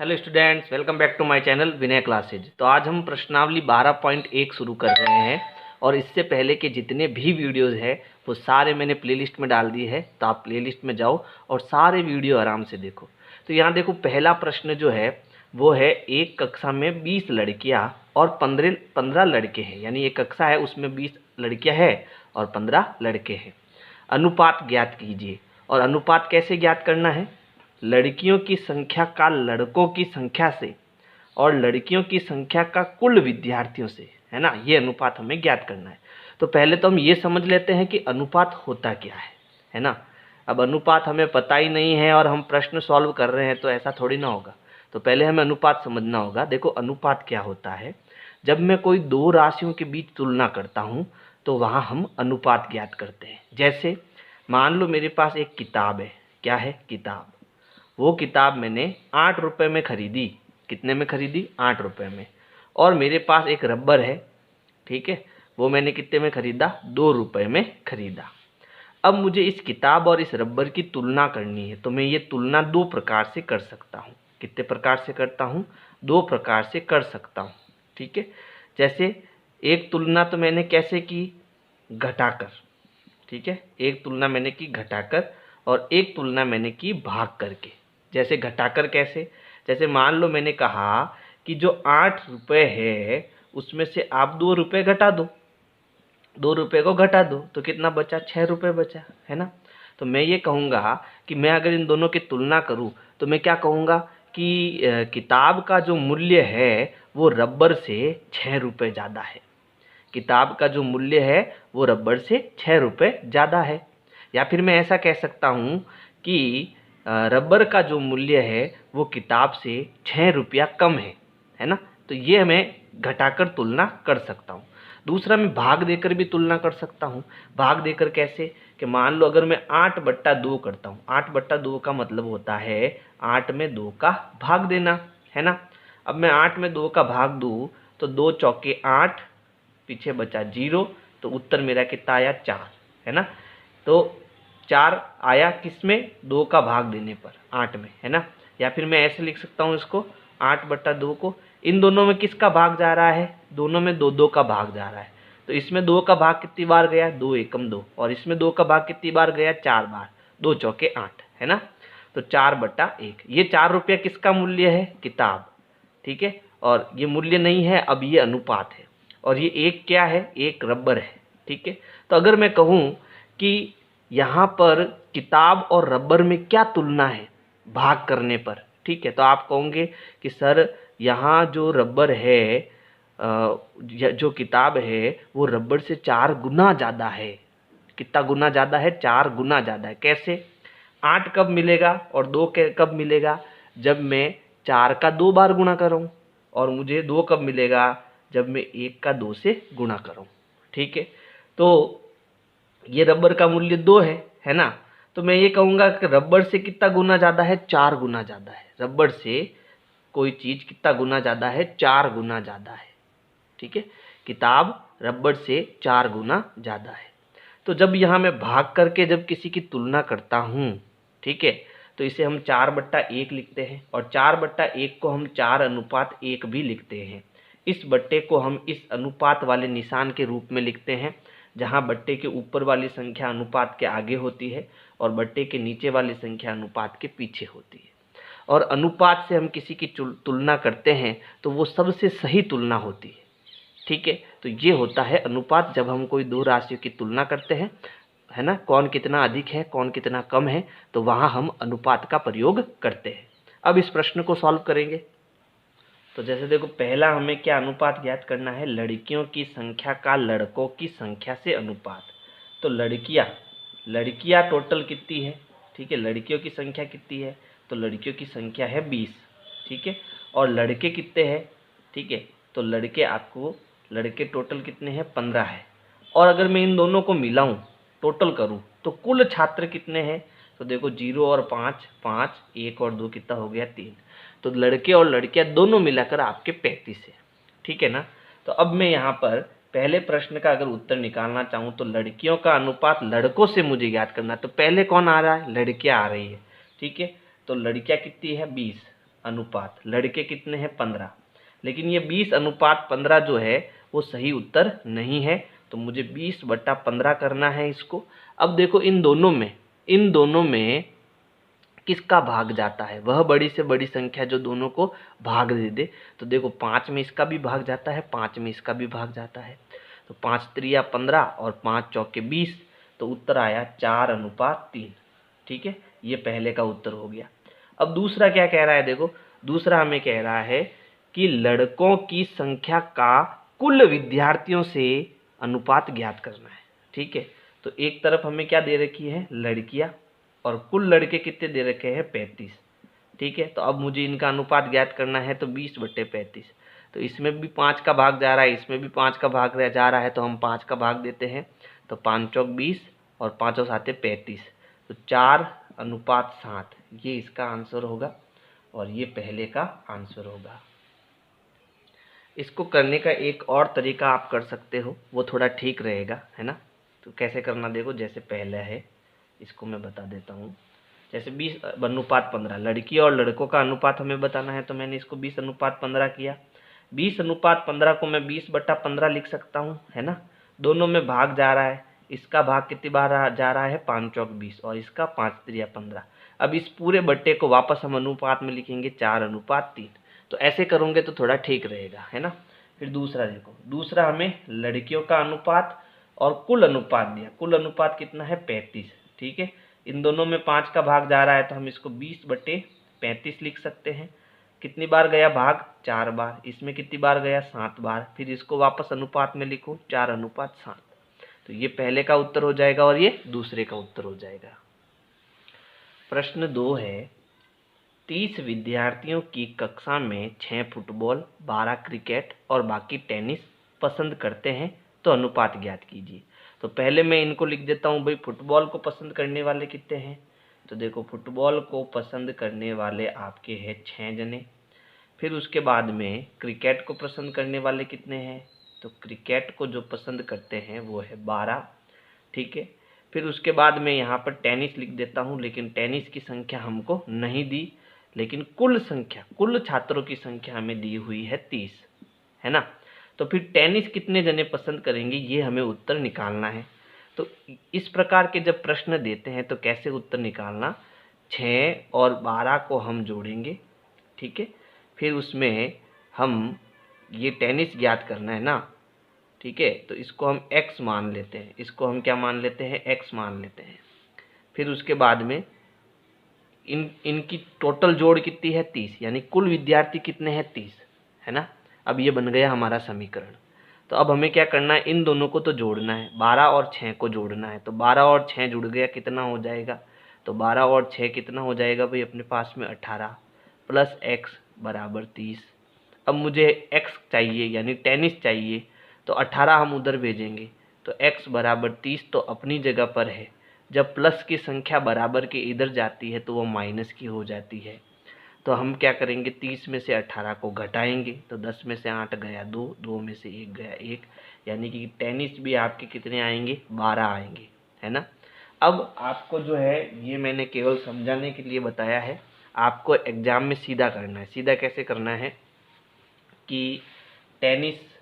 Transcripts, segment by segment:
Hello students, welcome back to my channel Vinay classes. तो आज हम प्रश्नावली 12.1 शुरू कर रहे हैं और इससे पहले के जितने भी वीडियोस हैं वो सारे मैंने प्लेलिस्ट में डाल दिए हैं। तो आप प्लेलिस्ट में जाओ और सारे वीडियो आराम से देखो। तो यहाँ देखो, पहला प्रश्न जो है वो है, एक कक्षा में 20 लड़कियाँ और 15 लड़के हैं। यानी एक कक्षा है, उसमें 20 लड़कियाँ हैं और 15 लड़के हैं। अनुपात ज्ञात कीजिए। और अनुपात कैसे ज्ञात करना है? लड़कियों की संख्या का लड़कों की संख्या से और लड़कियों की संख्या का कुल विद्यार्थियों से, है ना। ये अनुपात हमें ज्ञात करना है। तो पहले तो हम ये समझ लेते हैं कि अनुपात होता क्या है ना। अब अनुपात हमें पता ही नहीं है और हम प्रश्न सॉल्व कर रहे हैं, तो ऐसा थोड़ी ना होगा। तो पहले हमें अनुपात समझना होगा। देखो, अनुपात क्या होता है? जब मैं कोई दो राशियों के बीच तुलना करता हूँ तो वहाँ हम अनुपात ज्ञात करते हैं। जैसे मान लो मेरे पास एक किताब है। क्या है? किताब। वो किताब मैंने 8 रुपये में खरीदी। कितने में खरीदी? 8 रुपये में। और मेरे पास एक रबर है, ठीक है, वो मैंने कितने में खरीदा? 2 रुपये में खरीदा। अब मुझे इस किताब और इस रबर की तुलना करनी है, तो मैं ये तुलना दो प्रकार से कर सकता हूँ। कितने प्रकार से करता हूँ? दो प्रकार से कर सकता हूँ, ठीक है। जैसे एक तुलना तो मैंने कैसे की? घटाकर, ठीक है। एक तुलना मैंने की घटाकर और एक तुलना मैंने की भाग करके। जैसे घटाकर कैसे? जैसे मान लो मैंने कहा कि जो 8 रुपये है उसमें से आप 2 रुपये घटा दो। 2 रुपये को घटा दो तो कितना बचा? 6 रुपये बचा, है ना। तो मैं ये कहूँगा कि मैं अगर इन दोनों की तुलना करूँ तो मैं क्या कहूँगा कि किताब का जो मूल्य है वो रबर से 6 रुपये ज़्यादा है। किताब का जो मूल्य है वो रबर से 6 रुपये ज़्यादा है। या फिर मैं ऐसा कह सकता हूँ कि रबर का जो मूल्य है वो किताब से 6 रुपया कम है ना। तो ये मैं घटाकर तुलना कर सकता हूँ। दूसरा, मैं भाग देकर भी तुलना कर सकता हूँ। भाग देकर कैसे? कि मान लो अगर मैं 8/2 करता हूँ। 8/2 का मतलब होता है 8 में 2 का भाग देना, है ना। अब मैं 8 में 2 का भाग दूँ तो 2 चौके 8, पीछे बचा 0, तो उत्तर मेरा कितना आया? 4, है ना। तो 4 आया किस में? 2 का भाग देने पर, 8 में, है ना। या फिर मैं ऐसे लिख सकता हूँ इसको, 8/2 को, इन दोनों में किसका भाग जा रहा है? दोनों में 2-2 का भाग जा रहा है। तो इसमें 2 का भाग कितनी बार गया? 2 एकम 2। और इसमें 2 का भाग कितनी बार गया? 4 बार। 2 चौके 8, है ना। तो 4/1। ये 4 रुपया किसका मूल्य है? किताब, ठीक है। और ये मूल्य नहीं है, अब ये अनुपात है। और ये एक क्या है? एक रबर है, ठीक है। तो अगर मैं कहूँ कि यहाँ पर किताब और रबर में क्या तुलना है भाग करने पर, ठीक है, तो आप कहोगे कि सर यहाँ जो रबर है, जो किताब है वो रबर से 4 गुना ज़्यादा है। कितना गुना ज़्यादा है? 4 गुना ज़्यादा है। कैसे? 8 कब मिलेगा और 2 कब मिलेगा? जब मैं 4 का 2 बार गुणा करूँ। और मुझे 2 कब मिलेगा? जब मैं 1 का 2 से गुणा करूँ, ठीक है। तो ये रबर का मूल्य 2 है ना। तो मैं ये कहूँगा कि रबर से कितना गुना ज़्यादा है? 4 गुना ज़्यादा है। रबर से कोई चीज़ कितना गुना ज़्यादा है? 4 गुना ज़्यादा है, ठीक है। किताब रबर से 4 गुना ज़्यादा है। तो जब यहाँ मैं भाग करके जब किसी की तुलना करता हूँ, ठीक है, तो इसे हम 4/1 लिखते हैं। और 4/1 को हम 4:1 भी लिखते हैं। इस बट्टे को हम इस अनुपात वाले निशान के रूप में लिखते हैं, जहाँ बट्टे के ऊपर वाली संख्या अनुपात के आगे होती है और बट्टे के नीचे वाली संख्या अनुपात के पीछे होती है। और अनुपात से हम किसी की तुलना करते हैं तो वो सबसे सही तुलना होती है, ठीक है। तो ये होता है अनुपात, जब हम कोई दो राशियों की तुलना करते हैं, है ना, कौन कितना अधिक है कौन कितना कम है, तो वहाँ हम अनुपात का प्रयोग करते हैं। अब इस प्रश्न को सॉल्व करेंगे। तो जैसे देखो, पहला हमें क्या अनुपात ज्ञात करना है? लड़कियों की संख्या का लड़कों की संख्या से अनुपात। तो लड़कियाँ टोटल कितनी है? ठीक है, लड़कियों की संख्या कितनी है? तो लड़कियों की संख्या है 20, ठीक है। और लड़के कितने हैं? ठीक है, तो लड़के टोटल कितने हैं? 15 है। और अगर मैं इन दोनों को मिलाऊं, टोटल करूं, तो कुल छात्र कितने हैं? तो देखो, 0 और 5 5, 1 और 2 कितना हो गया? 3। तो लड़के और लड़कियां दोनों मिलाकर आपके 35 है, ठीक है ना। तो अब मैं यहाँ पर पहले प्रश्न का अगर उत्तर निकालना चाहूँ तो लड़कियों का अनुपात लड़कों से मुझे ज्ञात करना है। तो पहले कौन आ रहा है? लड़कियाँ आ रही है, ठीक है। तो लड़कियाँ कितनी है? 20। अनुपात, लड़के कितने हैं 15, लेकिन ये 20:15 जो है वो सही उत्तर नहीं है, तो मुझे 20/15 करना है इसको। अब देखो इन दोनों में किसका भाग जाता है, वह बड़ी से बड़ी संख्या जो दोनों को भाग दे दे। तो देखो 5 में इसका भी भाग जाता है, 5 में इसका भी भाग जाता है, तो 5 त्रिया 15 और 5 चौके 20, तो उत्तर आया 4:3। ठीक है, ये पहले का उत्तर हो गया। अब दूसरा क्या कह रहा है, देखो दूसरा हमें कह रहा है कि लड़कों की संख्या का कुल विद्यार्थियों से अनुपात ज्ञात करना है। ठीक है, तो एक तरफ हमें क्या दे रखी है, लड़कियां, और कुल लड़के कितने दे रखे हैं 35। ठीक है, तो अब मुझे इनका अनुपात ज्ञात करना है, तो 20/35। तो इसमें भी 5 का भाग जा रहा है, इसमें भी 5 का भाग जा रहा है, तो हम 5 का भाग देते हैं, तो 5 चौक 20 और 5 साते 35, तो 4:7 ये इसका आंसर होगा और ये पहले का आंसर होगा। इसको करने का एक और तरीका आप कर सकते हो, वो थोड़ा ठीक रहेगा, है ना। तो कैसे करना देखो, जैसे पहले है इसको मैं बता देता हूँ। जैसे 20:15 लड़की और लड़कों का अनुपात हमें बताना है, तो मैंने इसको 20:15 किया। 20:15 को मैं 20/15 लिख सकता हूँ, है ना। दोनों में भाग जा रहा है, इसका भाग कितनी बार जा रहा है 5 चौक 20 और इसका 5 त्रिया 15। अब इस पूरे बट्टे को वापस हम अनुपात में लिखेंगे 4:3। तो ऐसे करोगे तो थोड़ा ठीक रहेगा, है ना। फिर दूसरा देखो, दूसरा हमें लड़कियों का अनुपात और कुल अनुपात दिया, कुल अनुपात कितना है 35। ठीक है, इन दोनों में 5 का भाग जा रहा है, तो हम इसको 20/35 लिख सकते हैं। कितनी बार गया भाग, 4 बार, इसमें कितनी बार गया 7 बार। फिर इसको वापस अनुपात में लिखूं 4:7, तो ये पहले का उत्तर हो जाएगा और ये दूसरे का उत्तर हो जाएगा। प्रश्न 2 है, 30 विद्यार्थियों की कक्षा में 6 फुटबॉल, 12 क्रिकेट और बाकी टेनिस पसंद करते हैं, तो अनुपात ज्ञात कीजिए। तो पहले मैं इनको लिख देता हूँ भाई, फुटबॉल को पसंद करने वाले कितने हैं, तो देखो फुटबॉल को पसंद करने वाले आपके हैं 6 जने। फिर उसके बाद में क्रिकेट को पसंद करने वाले कितने हैं, तो क्रिकेट को जो पसंद करते हैं वो है 12। ठीक है, फिर उसके बाद में यहाँ पर टेनिस लिख देता हूँ, लेकिन टेनिस की संख्या हमको नहीं दी, लेकिन कुल संख्या, कुल छात्रों की संख्या हमें दी हुई है 30, है ना। तो फिर टेनिस कितने जने पसंद करेंगे, ये हमें उत्तर निकालना है। तो इस प्रकार के जब प्रश्न देते हैं तो कैसे उत्तर निकालना, 6 और 12 को हम जोड़ेंगे। ठीक है, फिर उसमें हम ये टेनिस ज्ञात करना है ना। ठीक है, तो इसको हम x मान लेते हैं, इसको हम क्या मान लेते हैं, x मान लेते हैं। फिर उसके बाद में इनकी टोटल जोड़ कितनी है 30, यानी कुल विद्यार्थी कितने हैं 30, है ना। अब ये बन गया हमारा समीकरण। तो अब हमें क्या करना है, इन दोनों को तो जोड़ना है, 12 और 6 को जोड़ना है। तो 12 और 6 जुड़ गया, कितना हो जाएगा, तो 12 और 6 कितना हो जाएगा भाई, अपने पास में 18 प्लस x बराबर 30। अब मुझे x चाहिए यानी टेनिस चाहिए, तो 18 हम उधर भेजेंगे, तो x बराबर 30 तो अपनी जगह पर है। जब प्लस की संख्या बराबर के इधर जाती है तो वो माइनस की हो जाती है। तो हम क्या करेंगे, 30 में से 18 को घटाएंगे, तो 10 में से 8 गया 2, 2 में से 1 गया 1, यानी कि टेनिस भी आपके कितने आएंगे, 12 आएंगे, है ना। अब आपको जो है ये मैंने केवल समझाने के लिए बताया है, आपको एग्जाम में सीधा करना है। सीधा कैसे करना है कि टेनिस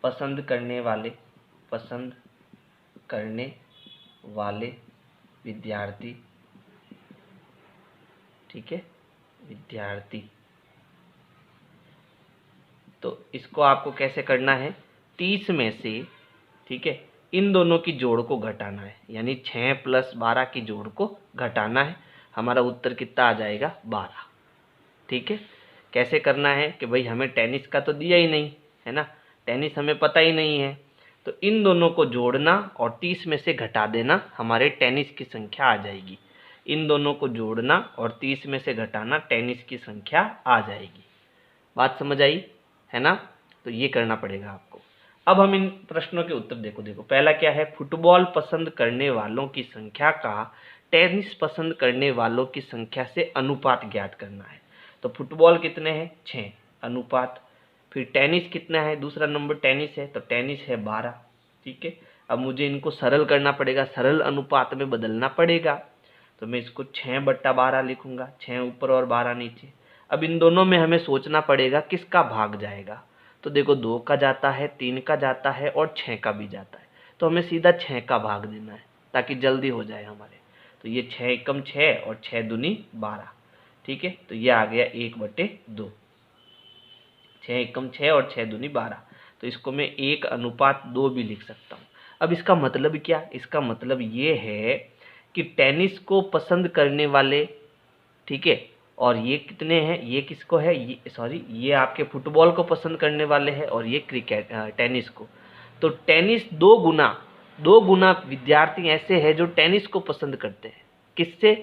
पसंद करने वाले विद्यार्थी, ठीक है, विद्यार्थी, तो इसको आपको कैसे करना है, 30 में से, ठीक है, इन दोनों की जोड़ को घटाना है, यानी 6 + 12 की जोड़ को घटाना है। हमारा उत्तर कितना आ जाएगा, 12। ठीक है, कैसे करना है कि भाई हमें टेनिस का तो दिया ही नहीं, है ना, टेनिस हमें पता ही नहीं है, तो इन दोनों को जोड़ना और 30 में से घटा देना, हमारे टेनिस की संख्या आ जाएगी। इन दोनों को जोड़ना और 30 में से घटाना, टेनिस की संख्या आ जाएगी। बात समझ आई, है ना। तो ये करना पड़ेगा आपको। अब हम इन प्रश्नों के उत्तर देखो पहला क्या है, फुटबॉल पसंद करने वालों की संख्या का टेनिस पसंद करने वालों की संख्या से अनुपात ज्ञात करना है। तो फुटबॉल कितने हैं 6, अनुपात, फिर टेनिस कितना है, दूसरा नंबर टेनिस है, तो टेनिस है 12। ठीक है, अब मुझे इनको सरल करना पड़ेगा, सरल अनुपात में बदलना पड़ेगा। तो मैं इसको 6/12 लिखूंगा, 6 ऊपर और 12 नीचे। अब इन दोनों में हमें सोचना पड़ेगा किसका भाग जाएगा। तो देखो 2 का जाता है, 3 का जाता है और 6 का भी जाता है, तो हमें सीधा 6 का भाग देना है ताकि जल्दी हो जाए हमारे। तो ये 6 एकम 6 और 6 दूनी 12, ठीक है। तो ये आ गया 1/2, 6 एकम 6 और 6 दूनी 12। तो इसको मैं 1:2 भी लिख सकता हूँ। अब इसका मतलब क्या, इसका मतलब ये है कि टेनिस को पसंद करने वाले, ठीक है, और ये कितने हैं, ये किसको है, ये सॉरी ये आपके फुटबॉल को पसंद करने वाले हैं और ये क्रिकेट टेनिस को। तो टेनिस 2 गुना विद्यार्थी ऐसे हैं जो टेनिस को पसंद करते हैं, किससे,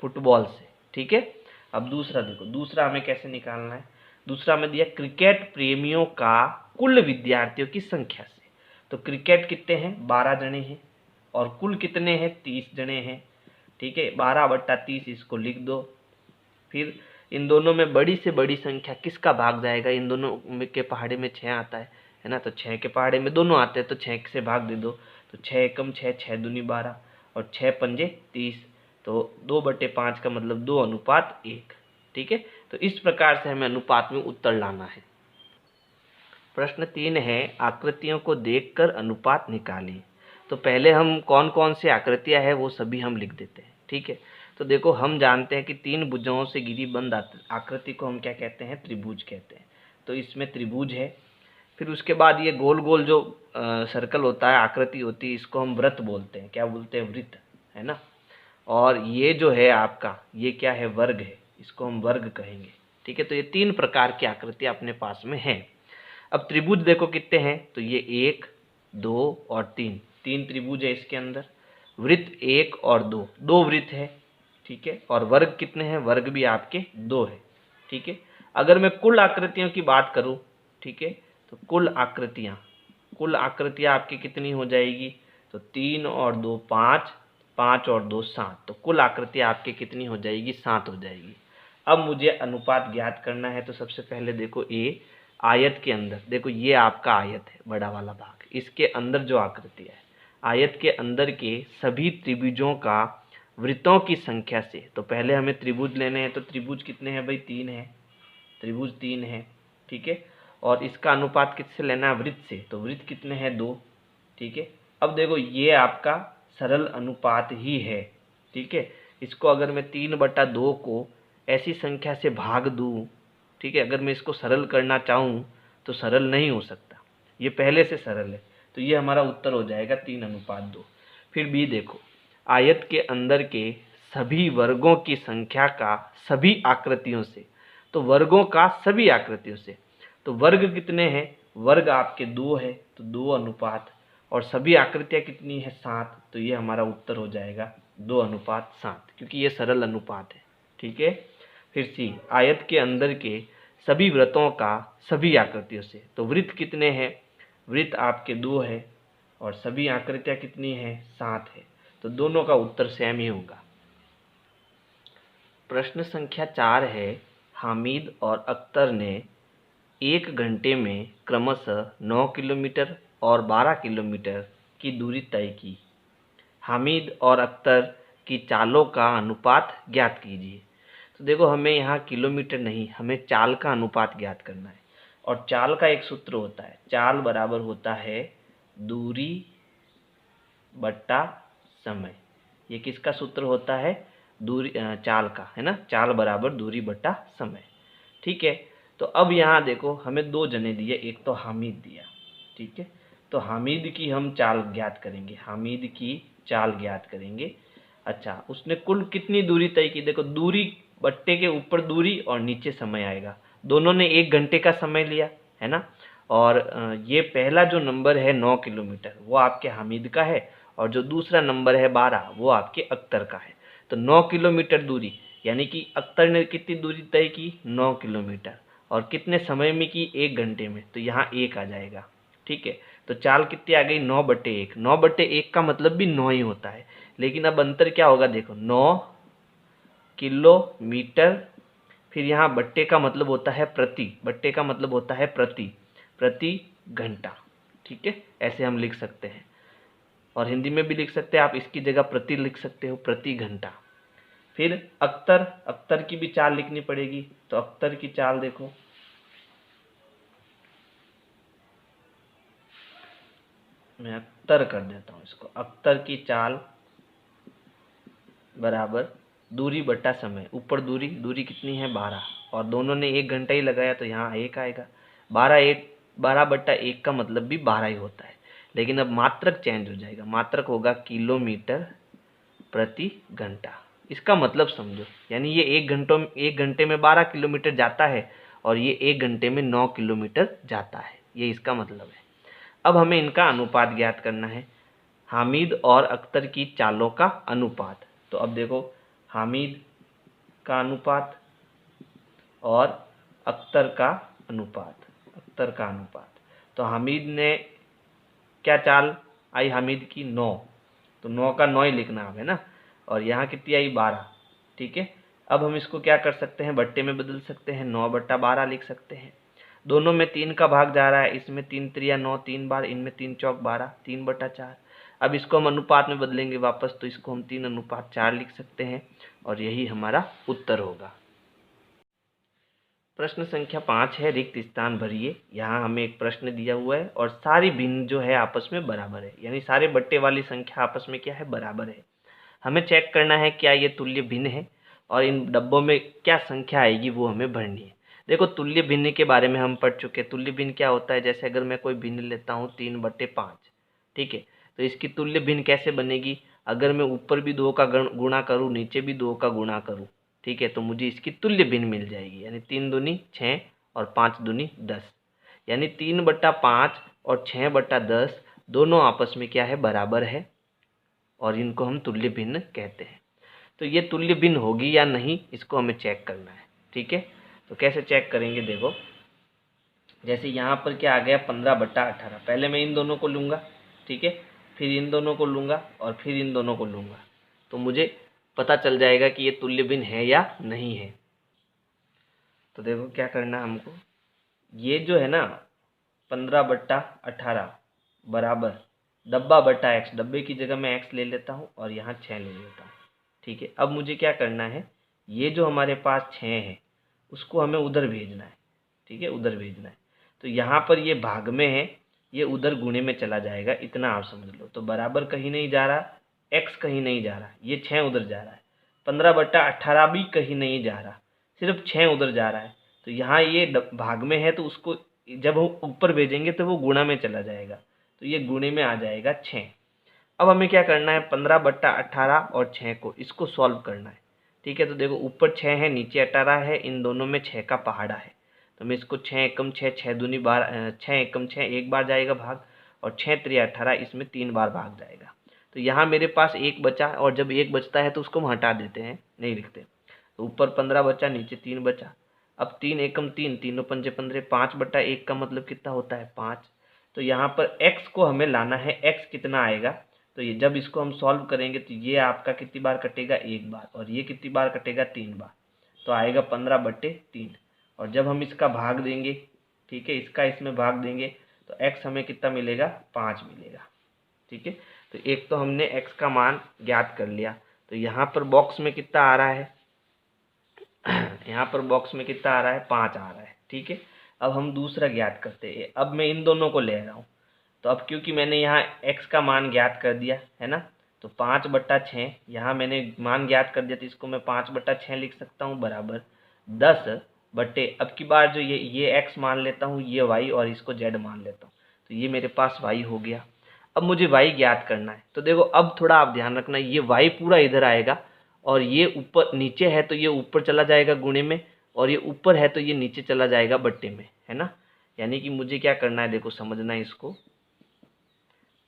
फुटबॉल से, ठीक है। अब दूसरा देखो, दूसरा हमें कैसे निकालना है। दूसरा हमें दिया क्रिकेट प्रेमियों का कुल विद्यार्थियों की संख्या से। तो क्रिकेट कितने हैं, 12 जने हैं, और कुल कितने हैं, 30 जने हैं, ठीक है। 12/30 इसको लिख दो। फिर इन दोनों में बड़ी से बड़ी संख्या किसका भाग जाएगा, इन दोनों के पहाड़े में 6 आता है ना, तो 6 के पहाड़े में दोनों आते हैं, तो 6 से भाग दे दो। तो 6 एकम 6, 6 दूनी 12 और 6 पंजे 30, तो 2/5 का मतलब 2:1, ठीक है। तो इस प्रकार से हमें अनुपात में उत्तर लाना है। प्रश्न 3 है, आकृतियों को देखकर अनुपात निकालिए। तो पहले हम कौन कौन सी आकृतियां हैं वो सभी हम लिख देते हैं, ठीक है। तो देखो हम जानते हैं कि 3 भुजाओं से घिरी बंद आकृति को हम क्या कहते हैं, त्रिभुज कहते हैं। तो इसमें त्रिभुज है। फिर उसके बाद ये गोल गोल जो सर्कल होता है, आकृति होती है, इसको हम वृत्त बोलते हैं। क्या बोलते हैं, वृत्त, है ना। और ये जो है आपका, ये क्या है, वर्ग है, इसको हम वर्ग कहेंगे, ठीक है। तो ये 3 प्रकार की आकृतियां अपने पास में हैं। अब त्रिभुज देखो कितने हैं, तो ये 1, 2 और 3 त्रिभुज है इसके अंदर। वृत्त 1 और 2, 2 वृत्त है, ठीक है। और वर्ग कितने हैं, वर्ग भी आपके 2 है, ठीक है। अगर मैं कुल आकृतियों की बात करूं, ठीक है, तो कुल आकृतियां आपकी कितनी हो जाएगी, तो 3 और 2 5, 5 और 2 7, तो कुल आकृतियां आपकी कितनी हो जाएगी, 7 हो जाएगी। अब मुझे अनुपात ज्ञात करना है। तो सबसे पहले देखो आयत के अंदर, देखो ये आपका आयत है, बड़ा वाला भाग, इसके अंदर जो आकृति है, आयत के अंदर के सभी त्रिभुजों का वृत्तों की संख्या से। तो पहले हमें त्रिभुज लेने हैं, तो त्रिभुज कितने हैं भाई, 3 है, त्रिभुज 3 है, ठीक है। और इसका अनुपात किससे लेना है, वृत्त से। तो वृत्त कितने हैं, 2, ठीक है। अब देखो ये आपका सरल अनुपात ही है, ठीक है। इसको अगर मैं 3/2 को ऐसी संख्या से भाग दूं, ठीक है, अगर मैं इसको सरल करना चाहूँ तो सरल नहीं हो सकता, ये पहले से सरल है। तो ये हमारा उत्तर हो जाएगा 3:2। फिर बी देखो, आयत के अंदर के सभी वर्गों की संख्या का सभी आकृतियों से। तो वर्गों का सभी आकृतियों से, तो वर्ग कितने हैं, वर्ग आपके 2 है, तो 2 अनुपात, और सभी आकृतियाँ कितनी है, 7, तो ये हमारा उत्तर हो जाएगा 2:7, क्योंकि ये सरल अनुपात है, ठीक है। फिर सी, आयत के अंदर के सभी वृत्तों का सभी आकृतियों से। तो वृत्त कितने हैं, वृत्त आपके 2 है, और सभी आकृतियाँ कितनी हैं, 7 है, तो दोनों का उत्तर सेम ही होगा। प्रश्न संख्या 4 है, हामिद और अख्तर ने 1 घंटे में क्रमशः 9 किलोमीटर और 12 किलोमीटर की दूरी तय की। हामिद और अख्तर की चालों का अनुपात ज्ञात कीजिए। तो देखो हमें यहाँ किलोमीटर नहीं, हमें चाल का अनुपात ज्ञात करना है। और चाल का एक सूत्र होता है, चाल बराबर होता है दूरी बट्टा समय। ये किसका सूत्र होता है, दूरी, चाल का, है ना। चाल बराबर दूरी बट्टा समय, ठीक है। तो अब यहाँ देखो हमें 2 जने दिए, एक तो हामिद दिया, ठीक है। तो हामिद की हम चाल ज्ञात करेंगे, हामिद की चाल ज्ञात करेंगे। अच्छा, उसने कुल कितनी दूरी तय की, देखो दूरी बट्टे के ऊपर दूरी और नीचे समय आएगा। दोनों ने 1 घंटे का समय लिया, है ना। और ये पहला जो नंबर है 9 किलोमीटर वो आपके हामिद का है, और जो दूसरा नंबर है 12 वो आपके अख्तर का है। तो 9 किलोमीटर दूरी, यानी कि अख्तर ने कितनी दूरी तय की, 9 किलोमीटर, और कितने समय में की, 1 घंटे में, तो यहाँ 1 आ जाएगा, ठीक है। तो चाल कितनी आ गई, 9/1। 9/1 का मतलब भी 9 ही होता है, लेकिन अब अंतर क्या होगा, देखो 9 किलोमीटर, फिर यहाँ बट्टे का मतलब होता है प्रति, बट्टे का मतलब होता है प्रति घंटा, ठीक है, ऐसे हम लिख सकते हैं। और हिंदी में भी लिख सकते हैं आप, इसकी जगह प्रति लिख सकते हो, प्रति घंटा। फिर अख्तर, अख्तर की भी चाल लिखनी पड़ेगी। तो अख्तर की चाल देखो, मैं अख्तर कर देता हूँ इसको। अख्तर की चाल बराबर दूरी बटा समय। ऊपर दूरी, दूरी कितनी है 12, और दोनों ने 1 घंटा ही लगाया तो यहाँ 1 आएगा। 12/1 का मतलब भी 12 ही होता है। लेकिन अब मात्रक चेंज हो जाएगा, मात्रक होगा किलोमीटर प्रति घंटा। इसका मतलब समझो, यानी ये 1 घंटे में 12 किलोमीटर जाता है और ये 1 घंटे में 9 किलोमीटर जाता है, ये इसका मतलब है। अब हमें इनका अनुपात ज्ञात करना है, हामिद और अख्तर की चालों का अनुपात। तो अब देखो, हामिद का अनुपात और अख्तर का अनुपात, अख्तर का अनुपात। तो हामिद ने क्या चाल आई हामिद की 9, तो 9 का 9 ही लिखना है ना, और यहाँ कितनी आई 12। ठीक है, अब हम इसको क्या कर सकते हैं, बट्टे में बदल सकते हैं, 9/12 लिख सकते हैं। दोनों में 3 का भाग जा रहा है, इसमें 3 त्रिया 9 3 बार, इनमें 3 चौक 12, 3/4। अब इसको हम अनुपात में बदलेंगे वापस, तो इसको हम 3:4 लिख सकते हैं, और यही हमारा उत्तर होगा। प्रश्न संख्या 5 है, रिक्त स्थान भरिए। यहाँ हमें एक प्रश्न दिया हुआ है और सारी भिन्न जो है आपस में बराबर है, यानी सारे बट्टे वाली संख्या आपस में क्या है, बराबर है। हमें चेक करना है क्या ये तुल्य भिन्न है, और इन डब्बों में क्या संख्या आएगी वो हमें भरनी है। देखो, तुल्य भिन्न के बारे में हम पढ़ चुके हैं। तुल्य भिन्न क्या होता है, जैसे अगर मैं कोई भिन्न लेता हूँ 3/5, ठीक है, तो इसकी तुल्य भिन्न कैसे बनेगी, अगर मैं ऊपर भी 2 का गुणा करूँ, नीचे भी 2 का गुणा करूँ, ठीक है, तो मुझे इसकी तुल्य भिन्न मिल जाएगी, यानी 3 दूनी 6 और 5 दूनी 10, यानी 3/5 और 6/10 दोनों आपस में क्या है, बराबर है, और इनको हम तुल्य भिन्न कहते हैं। तो ये तुल्य भिन्न होगी या नहीं, इसको हमें चेक करना है। ठीक है, तो कैसे चेक करेंगे, देखो जैसे यहाँ पर क्या आ गया 15/18, पहले मैं इन दोनों को लूँगा, ठीक है, फिर इन दोनों को लूँगा और फिर इन दोनों को लूँगा, तो मुझे पता चल जाएगा कि ये तुल्य भिन्न है या नहीं है। तो देखो क्या करना है हमको, ये जो है ना 15/18 बराबर डब्बा/x, डब्बे की जगह मैं x ले लेता हूँ और यहाँ 6 ले लेता हूँ। ठीक है, अब मुझे क्या करना है, ये जो हमारे पास 6 है उसको हमें उधर भेजना है। ठीक है, उधर भेजना है, तो यहाँ पर ये भाग में है, ये उधर गुणे में चला जाएगा, इतना आप समझ लो। तो बराबर कहीं नहीं जा रहा, x कहीं नहीं जा रहा, ये 6 उधर जा रहा है, 15/18 भी कहीं नहीं जा रहा, सिर्फ 6 उधर जा रहा है। तो यहाँ ये भाग में है, तो उसको जब हम ऊपर भेजेंगे तो वो गुणा में चला जाएगा, तो ये गुणे में आ जाएगा 6। अब हमें क्या करना है, 15/18 और 6 को इसको सॉल्व करना है। ठीक है, तो देखो ऊपर 6 है, नीचे 18 है, इन दोनों में 6 का पहाड़ा है, तो मैं इसको 6 एकम 6, 6 दूनी 12, 6 एकम 6 एक बार जाएगा भाग, और 6 त्रिया 18, इसमें 3 बार भाग जाएगा। तो यहाँ मेरे पास 1 बचा, और जब 1 बचता है तो उसको हम हटा देते हैं, नहीं लिखते। तो ऊपर 15 बचा, नीचे 3 बचा। अब 3 एकम 3, 3 पंजे 15, 5/1 का मतलब कितना होता है, 5। तो यहाँ पर x को हमें लाना है, x कितना आएगा, तो ये जब इसको हम सॉल्व करेंगे तो ये आपका कितनी बार कटेगा, 1 बार, और ये कितनी बार कटेगा, 3 बार, तो आएगा 15/3। और जब हम इसका भाग देंगे, ठीक है, इसका इसमें भाग देंगे, तो x हमें कितना मिलेगा, 5 मिलेगा। ठीक है, तो एक तो हमने x का मान ज्ञात कर लिया। तो यहाँ पर बॉक्स में कितना आ रहा है, यहाँ पर बॉक्स में कितना आ रहा है, 5 आ रहा है। ठीक है, अब हम दूसरा ज्ञात करते हैं। अब मैं इन दोनों को ले रहा हूँ, तो अब क्योंकि मैंने यहाँ x का मान ज्ञात कर दिया है ना, तो 5/6 यहाँ मैंने मान ज्ञात कर दिया, तो इसको मैं 5/6 लिख सकता हूँ, बराबर 10 बट्टे, अब की बार जो ये x मान लेता हूँ, ये y, और इसको z मान लेता हूँ, तो ये मेरे पास y हो गया। अब मुझे y ज्ञात करना है, तो देखो अब थोड़ा आप ध्यान रखना, ये y पूरा इधर आएगा, और ये ऊपर नीचे है तो ये ऊपर चला जाएगा गुणे में, और ये ऊपर है तो ये नीचे चला जाएगा बट्टे में, है ना। यानी कि मुझे क्या करना है, देखो समझना है इसको,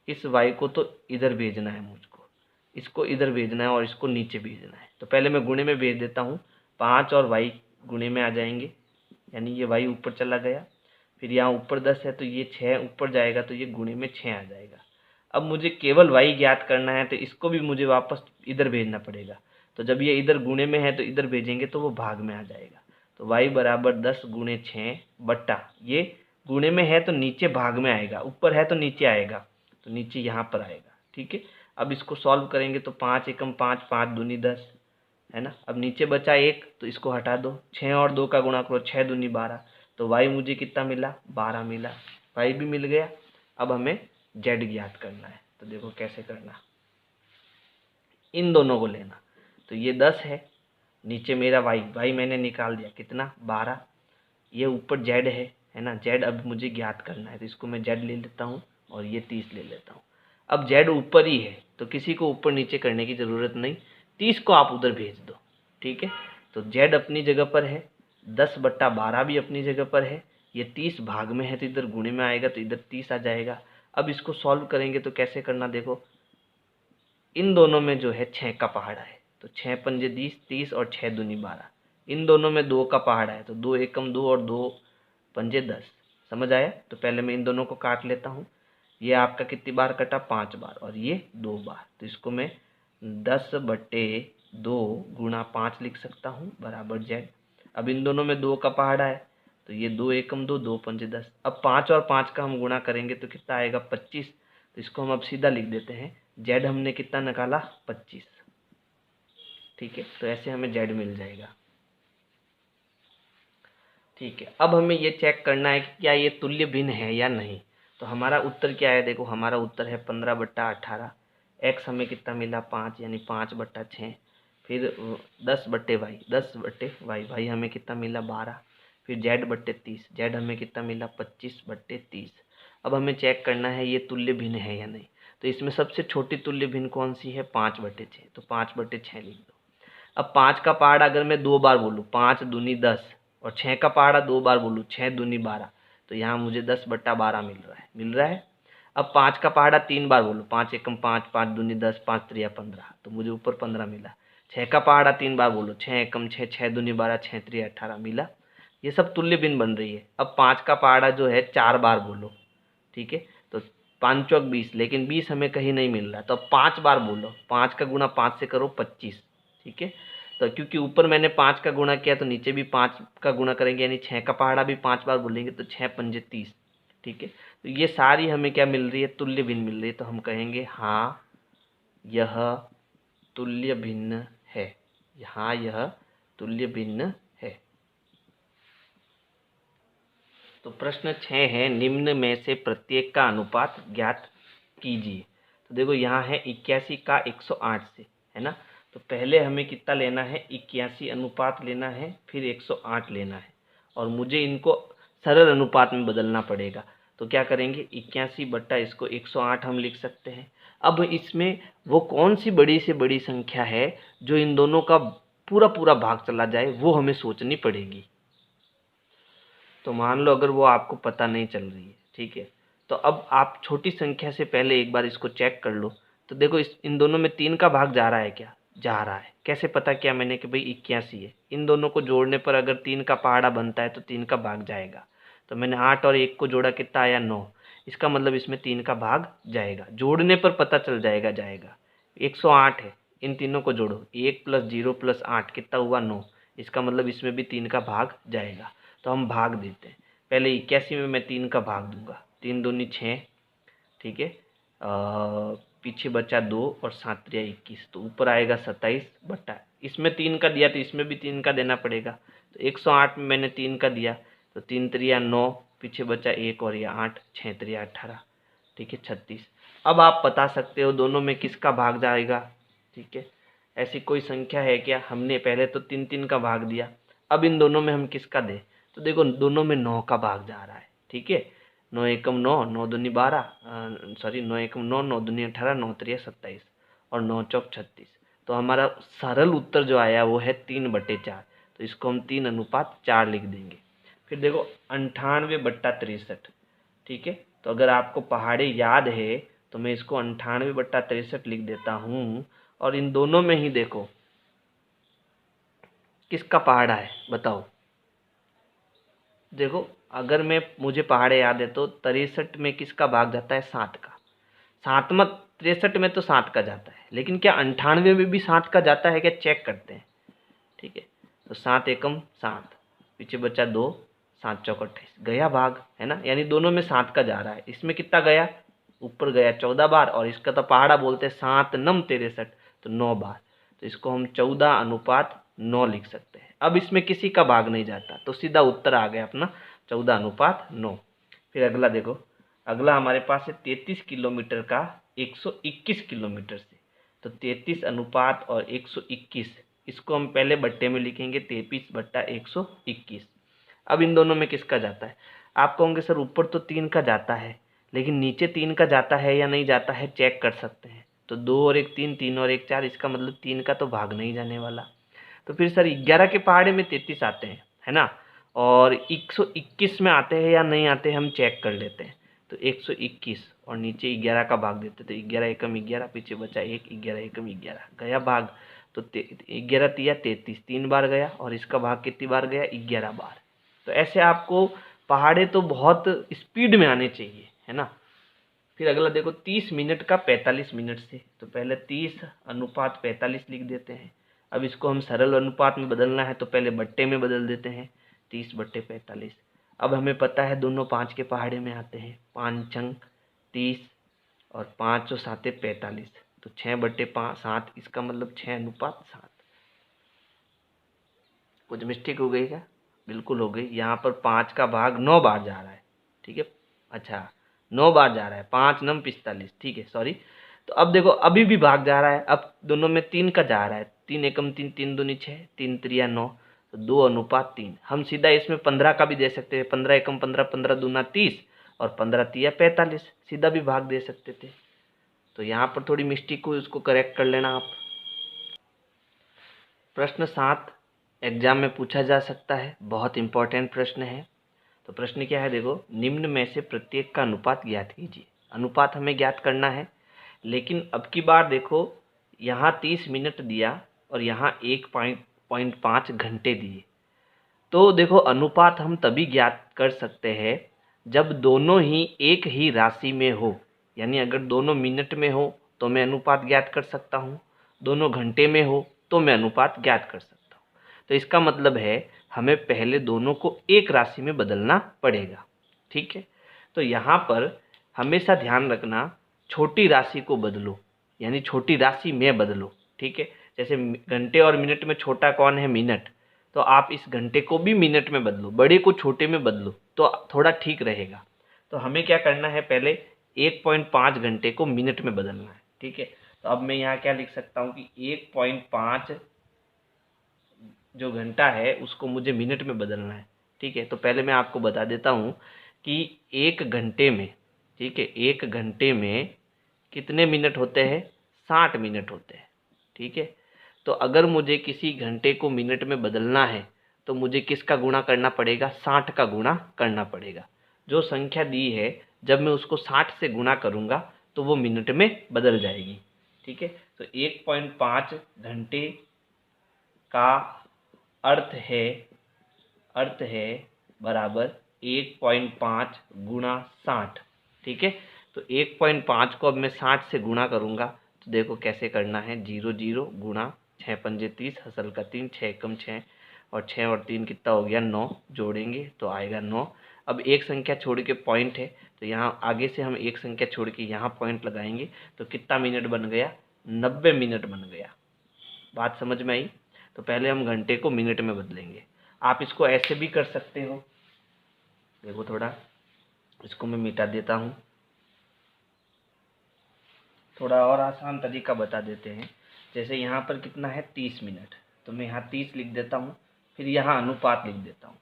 इस y को तो इधर भेजना है मुझको, इसको इधर भेजना है और इसको नीचे भेजना है। तो पहले मैं गुणे में भेज देता हूँ, 5 और y गुणे में आ जाएंगे, यानी ये y ऊपर चला गया। फिर यहाँ ऊपर 10 है तो ये 6 ऊपर जाएगा, तो ये गुणे में 6 आ जाएगा। अब मुझे केवल y ज्ञात करना है, तो इसको भी मुझे वापस इधर भेजना पड़ेगा। तो जब ये इधर गुणे में है तो इधर भेजेंगे तो वो भाग में आ जाएगा। तो y बराबर 10 गुणे 6 बट्टा, ये गुणे में है तो नीचे भाग में आएगा, ऊपर है तो नीचे आएगा, तो नीचे यहाँ पर आएगा। ठीक है। अब इसको सॉल्व करेंगे तो 5 एकम 5, 5 दूनी 10, है ना। अब नीचे बचा 1 तो इसको हटा दो, 6 और 2 का गुणा करो, 6 दूनी 12, तो y मुझे कितना मिला, 12 मिला, y भी मिल गया। अब हमें z ज्ञात करना है, तो देखो कैसे करना, इन दोनों को लेना, तो ये 10 है, नीचे मेरा y मैंने निकाल दिया कितना 12, ये ऊपर z है ना, z अब मुझे ज्ञात करना है, तो इसको मैं z ले लेता हूँ और ये 30 ले लेता हूँ। अब z ऊपर ही है तो किसी को ऊपर नीचे करने की ज़रूरत नहीं, 30 को आप उधर भेज दो, ठीक है। तो z अपनी जगह पर है, 10/12 भी अपनी जगह पर है, ये 30 भाग में है तो इधर गुणे में आएगा, तो इधर 30 आ जाएगा। अब इसको सॉल्व करेंगे तो कैसे करना, देखो इन दोनों में जो है 6 का पहाड़ा है, तो 6 पंजे 30 और 6 दूनी 12, इन दोनों में 2 का पहाड़ा है, तो 2 एकम 2 और 2 पंजे 10, समझ आया। तो पहले मैं इन दोनों को काट लेता हूँ, ये आपका कितनी बार कटा, 5 बार, और ये 2 बार, तो इसको मैं 10/2 गुणा 5 लिख सकता हूँ बराबर z। अब इन दोनों में 2 का पहाड़ा है, तो ये 2 एकम 2, 2 पंजे 10, अब 5 और 5 का हम गुणा करेंगे तो कितना आएगा 25, तो इसको हम अब सीधा लिख देते हैं, z हमने कितना निकाला 25, ठीक है। तो ऐसे हमें z मिल जाएगा, ठीक है। अब हमें ये चेक करना है कि क्या ये तुल्य भिन्न है या नहीं। तो हमारा उत्तर क्या है, देखो हमारा उत्तर है 15/18, x हमें कितना मिला 5 यानी 5/6, फिर 10/y, 10/y, भाई हमें कितना मिला 12, फिर z/30, z हमें कितना मिला 25/30। अब हमें चेक करना है ये तुल्य भिन्न है या नहीं। तो इसमें सबसे छोटी तुल्य भिन्न कौन सी है, 5/6, तो 5/6 लिख दो। अब 5 का पहाड़ा अगर मैं 2 बार बोलूँ, 5 दूनी 10, और 6 का पहाड़ा 2 बार बोलूँ, 6 दूनी 12, तो यहाँ मुझे 10/12 मिल रहा है। अब 5 का पहाड़ा 3 बार बोलूँ, 5 एकम 5, 5 दूनी 10, 5 त्रिया 15, तो मुझे ऊपर 15 मिला। 6 का पहाड़ा 3 बार बोलो, 6 एकम 6, 6 दूनी 12, 6 त्रिया 18 मिला। ये सब तुल्य भिन्न बन रही है। अब 5 का पहाड़ा जो है 4 बार बोलो, ठीक है, तो 5 चौक 20, लेकिन 20 हमें कहीं नहीं मिल रहा, तो अब 5 बार बोलो, 5 का गुणा 5 से करो 25, ठीक है। तो क्योंकि ऊपर मैंने 5 का गुणा किया तो नीचे भी 5 का गुणा करेंगे, यानी 6 का पहाड़ा भी 5 बार बोलेंगे, तो 6 पंजे 30, ठीक है। तो ये सारी हमें क्या मिल रही है, तुल्य भिन्न मिल रही है, तो हम कहेंगे हाँ यह तुल्य भिन्न है, हाँ यह तुल्य भिन्न है। तो प्रश्न 6 है, निम्न में से प्रत्येक का अनुपात ज्ञात कीजिए। तो देखो यहाँ है 81 का 108 से, है ना। तो पहले हमें कितना लेना है, 81 अनुपात लेना है, फिर 108 लेना है, और मुझे इनको सरल अनुपात में बदलना पड़ेगा। तो क्या करेंगे, 81 बट्टा इसको 108 हम लिख सकते हैं। अब इसमें वो कौन सी बड़ी से बड़ी संख्या है जो इन दोनों का पूरा पूरा भाग चला जाए, वो हमें सोचनी पड़ेगी। तो मान लो अगर वो आपको पता नहीं चल रही है, ठीक है, तो अब आप छोटी संख्या से पहले एक बार इसको चेक कर लो। तो देखो इन दोनों में 3 का भाग जा रहा है क्या, जा रहा है। कैसे पता किया मैंने कि भाई 81 है, इन दोनों को जोड़ने पर अगर 3 का पहाड़ा बनता है तो 3 का भाग जाएगा। तो मैंने 8 और 1 को जोड़ा, कितना आया 9, इसका मतलब इसमें 3 का भाग जाएगा, जोड़ने पर पता चल जाएगा। 108 है, इन तीनों को जोड़ो, 1 + 0 + 8 कितना हुआ 9, इसका मतलब इसमें भी 3 का भाग जाएगा। तो हम भाग देते हैं, पहले 81 में मैं 3 का भाग दूंगा, 3 दूनी 6, ठीक है, पीछे बचा 2 और 7 त्रिया 21, तो ऊपर आएगा 27 बट्टा, इसमें 3 का दिया तो इसमें भी 3 का देना पड़ेगा। तो 108 में मैंने 3 का दिया, तो 3 त्रिया 9, पीछे बचा 1 और ये 8, 6 त्रिया 18, ठीक है 36। अब आप बता सकते हो दोनों में किसका भाग जाएगा, ठीक है। ऐसी कोई संख्या है क्या, हमने पहले तो 3 का भाग दिया, अब इन दोनों में हम किसका दें। तो देखो दोनों में 9 का भाग जा रहा है, ठीक है, 9 एकम 9, 9 दूनी 12, 9 एकम 9, 9 दूनी 18, 9 त्रिया 27 और 9 चौक 36। तो हमारा सरल उत्तर जो आया वो है 3/4, तो इसको हम 3:4 लिख देंगे। फिर देखो 98/63, ठीक है। तो अगर आपको पहाड़े याद है तो मैं इसको 98/63 लिख देता हूँ, और इन दोनों में ही देखो किसका पहाड़ा है बताओ। देखो अगर मुझे पहाड़े याद है तो 63 में किसका भाग जाता है, 7 का, 7 में 63 में तो 7 का जाता है, लेकिन क्या 98 में भी 7 का जाता है क्या, चेक करते हैं, ठीक है। तो 7 एकम 7, पीछे बचा 2, 7 चौक 28, गया भाग, है ना, यानी दोनों में 7 का जा रहा है। इसमें कितना गया ऊपर गया 14 बार, और इसका तो पहाड़ा बोलते हैं 7 नम 63, तो 9 बार। तो इसको हम 14:9 लिख सकते हैं। अब इसमें किसी का भाग नहीं जाता, तो सीधा उत्तर आ गया अपना 14:9। फिर अगला देखो, अगला हमारे पास है 33 किलोमीटर का 121 किलोमीटर से। तो 33 अनुपात और 121, इसको हम पहले बट्टे में लिखेंगे 33/121। अब इन दोनों में किसका जाता है? आप कहोगे सर ऊपर तो 3 का जाता है, लेकिन नीचे 3 का जाता है या नहीं जाता है चेक कर सकते हैं। तो 2 और 1 3, 3 और 1 4, इसका मतलब 3 का तो भाग नहीं जाने वाला। तो फिर सर 11 के पहाड़े में 33 आते हैं, है ना, और 121 में आते हैं या नहीं आते हैं हम चेक कर लेते हैं। तो 121 और नीचे 11 का भाग देते, तो 11 एकम 11, पीछे बचा 1, 11 एकम 11 गया भाग। तो 11 तिया 33, 3 बार गया, और इसका भाग कितनी बार गया? 11 बार। तो ऐसे आपको पहाड़े तो बहुत स्पीड में आने चाहिए, है ना। फिर अगला देखो 30 मिनट का 45 मिनट से। तो पहले 30:45 लिख देते हैं। अब इसको हम सरल अनुपात में बदलना है, तो पहले बट्टे में बदल देते हैं 30/45। अब हमें पता है दोनों 5 के पहाड़े में आते हैं, 5 छंग 30 और 5 और 7 45, तो 6/7, इसका मतलब 6:7। कुछ मिस्टेक हो गई क्या? बिल्कुल हो गई। यहाँ पर 5 का भाग 9 बार जा रहा है, ठीक है। अच्छा 9 बार जा रहा है, 5 9 45, ठीक है, सॉरी। तो अब देखो अभी भी भाग जा रहा है, अब दोनों में 3 का जा रहा है, 3 एकम 3, 3 दूनी 6, 3 त्रिया 9, तो 2:3। हम सीधा इसमें 15 का भी दे सकते हैं, 15 एकम 15, 15 दूना 30 और 15 तिया 45, सीधा भी भाग दे सकते थे। तो यहाँ पर थोड़ी मिस्टेक हुई, उसको करेक्ट कर लेना आप। प्रश्न 7 एग्जाम में पूछा जा सकता है, बहुत इंपॉर्टेंट प्रश्न है। तो प्रश्न क्या है देखो, निम्न में से प्रत्येक का अनुपात ज्ञात कीजिए। अनुपात हमें ज्ञात करना है, लेकिन अब की बार देखो यहाँ 30 मिनट दिया और यहाँ 1.5 घंटे दिए। तो देखो अनुपात हम तभी ज्ञात कर सकते हैं जब दोनों ही एक ही राशि में हो, यानी अगर दोनों मिनट में हो तो मैं अनुपात ज्ञात कर सकता हूँ, दोनों घंटे में हो तो मैं अनुपात ज्ञात कर सकता हूँ। तो इसका मतलब है हमें पहले दोनों को एक राशि में बदलना पड़ेगा, ठीक है। तो यहाँ पर हमेशा ध्यान रखना, छोटी राशि को बदलो, यानी छोटी राशि में बदलो, ठीक है। जैसे घंटे और मिनट में छोटा कौन है? मिनट। तो आप इस घंटे को भी मिनट में बदलो, बड़े को छोटे में बदलो, तो थोड़ा ठीक रहेगा। तो हमें क्या करना है, पहले 1.5 घंटे को मिनट में बदलना है, ठीक है। तो अब मैं यहाँ क्या लिख सकता हूँ कि 1.5 जो घंटा है उसको मुझे मिनट में बदलना है, ठीक है। तो पहले मैं आपको बता देता हूँ कि 1 घंटे में, ठीक है, 1 घंटे में कितने मिनट होते हैं? 60 मिनट होते हैं, ठीक है। तो अगर मुझे किसी घंटे को मिनट में बदलना है तो मुझे किसका गुणा करना पड़ेगा? 60 का गुणा करना पड़ेगा। जो संख्या दी है जब मैं उसको 60 से गुणा करूँगा तो वो मिनट में बदल जाएगी, ठीक है। तो 1.5 घंटे का अर्थ है बराबर 1.5 गुणा 60, ठीक है। तो 1.5 को अब मैं 60 से गुणा करूँगा, तो देखो कैसे करना है, 0 0 गुणा 6 पंजे 30, हसल का 3, 6 एकम 6 और 6 और 3 कितना हो गया? 9, जोड़ेंगे तो आएगा 9। अब एक संख्या छोड़ के पॉइंट है, तो यहाँ आगे से हम एक संख्या छोड़ के यहाँ पॉइंट लगाएंगे, तो कितना मिनट बन गया? 90 मिनट बन गया। बात समझ में आई? तो पहले हम घंटे को मिनट में बदलेंगे। आप इसको ऐसे भी कर सकते हो, देखो थोड़ा इसको मैं मिटा देता हूँ, थोड़ा और आसान तरीका बता देते हैं। जैसे यहाँ पर कितना है? 30 मिनट, तो मैं यहाँ 30 लिख देता हूँ, फिर यहाँ अनुपात लिख देता हूँ।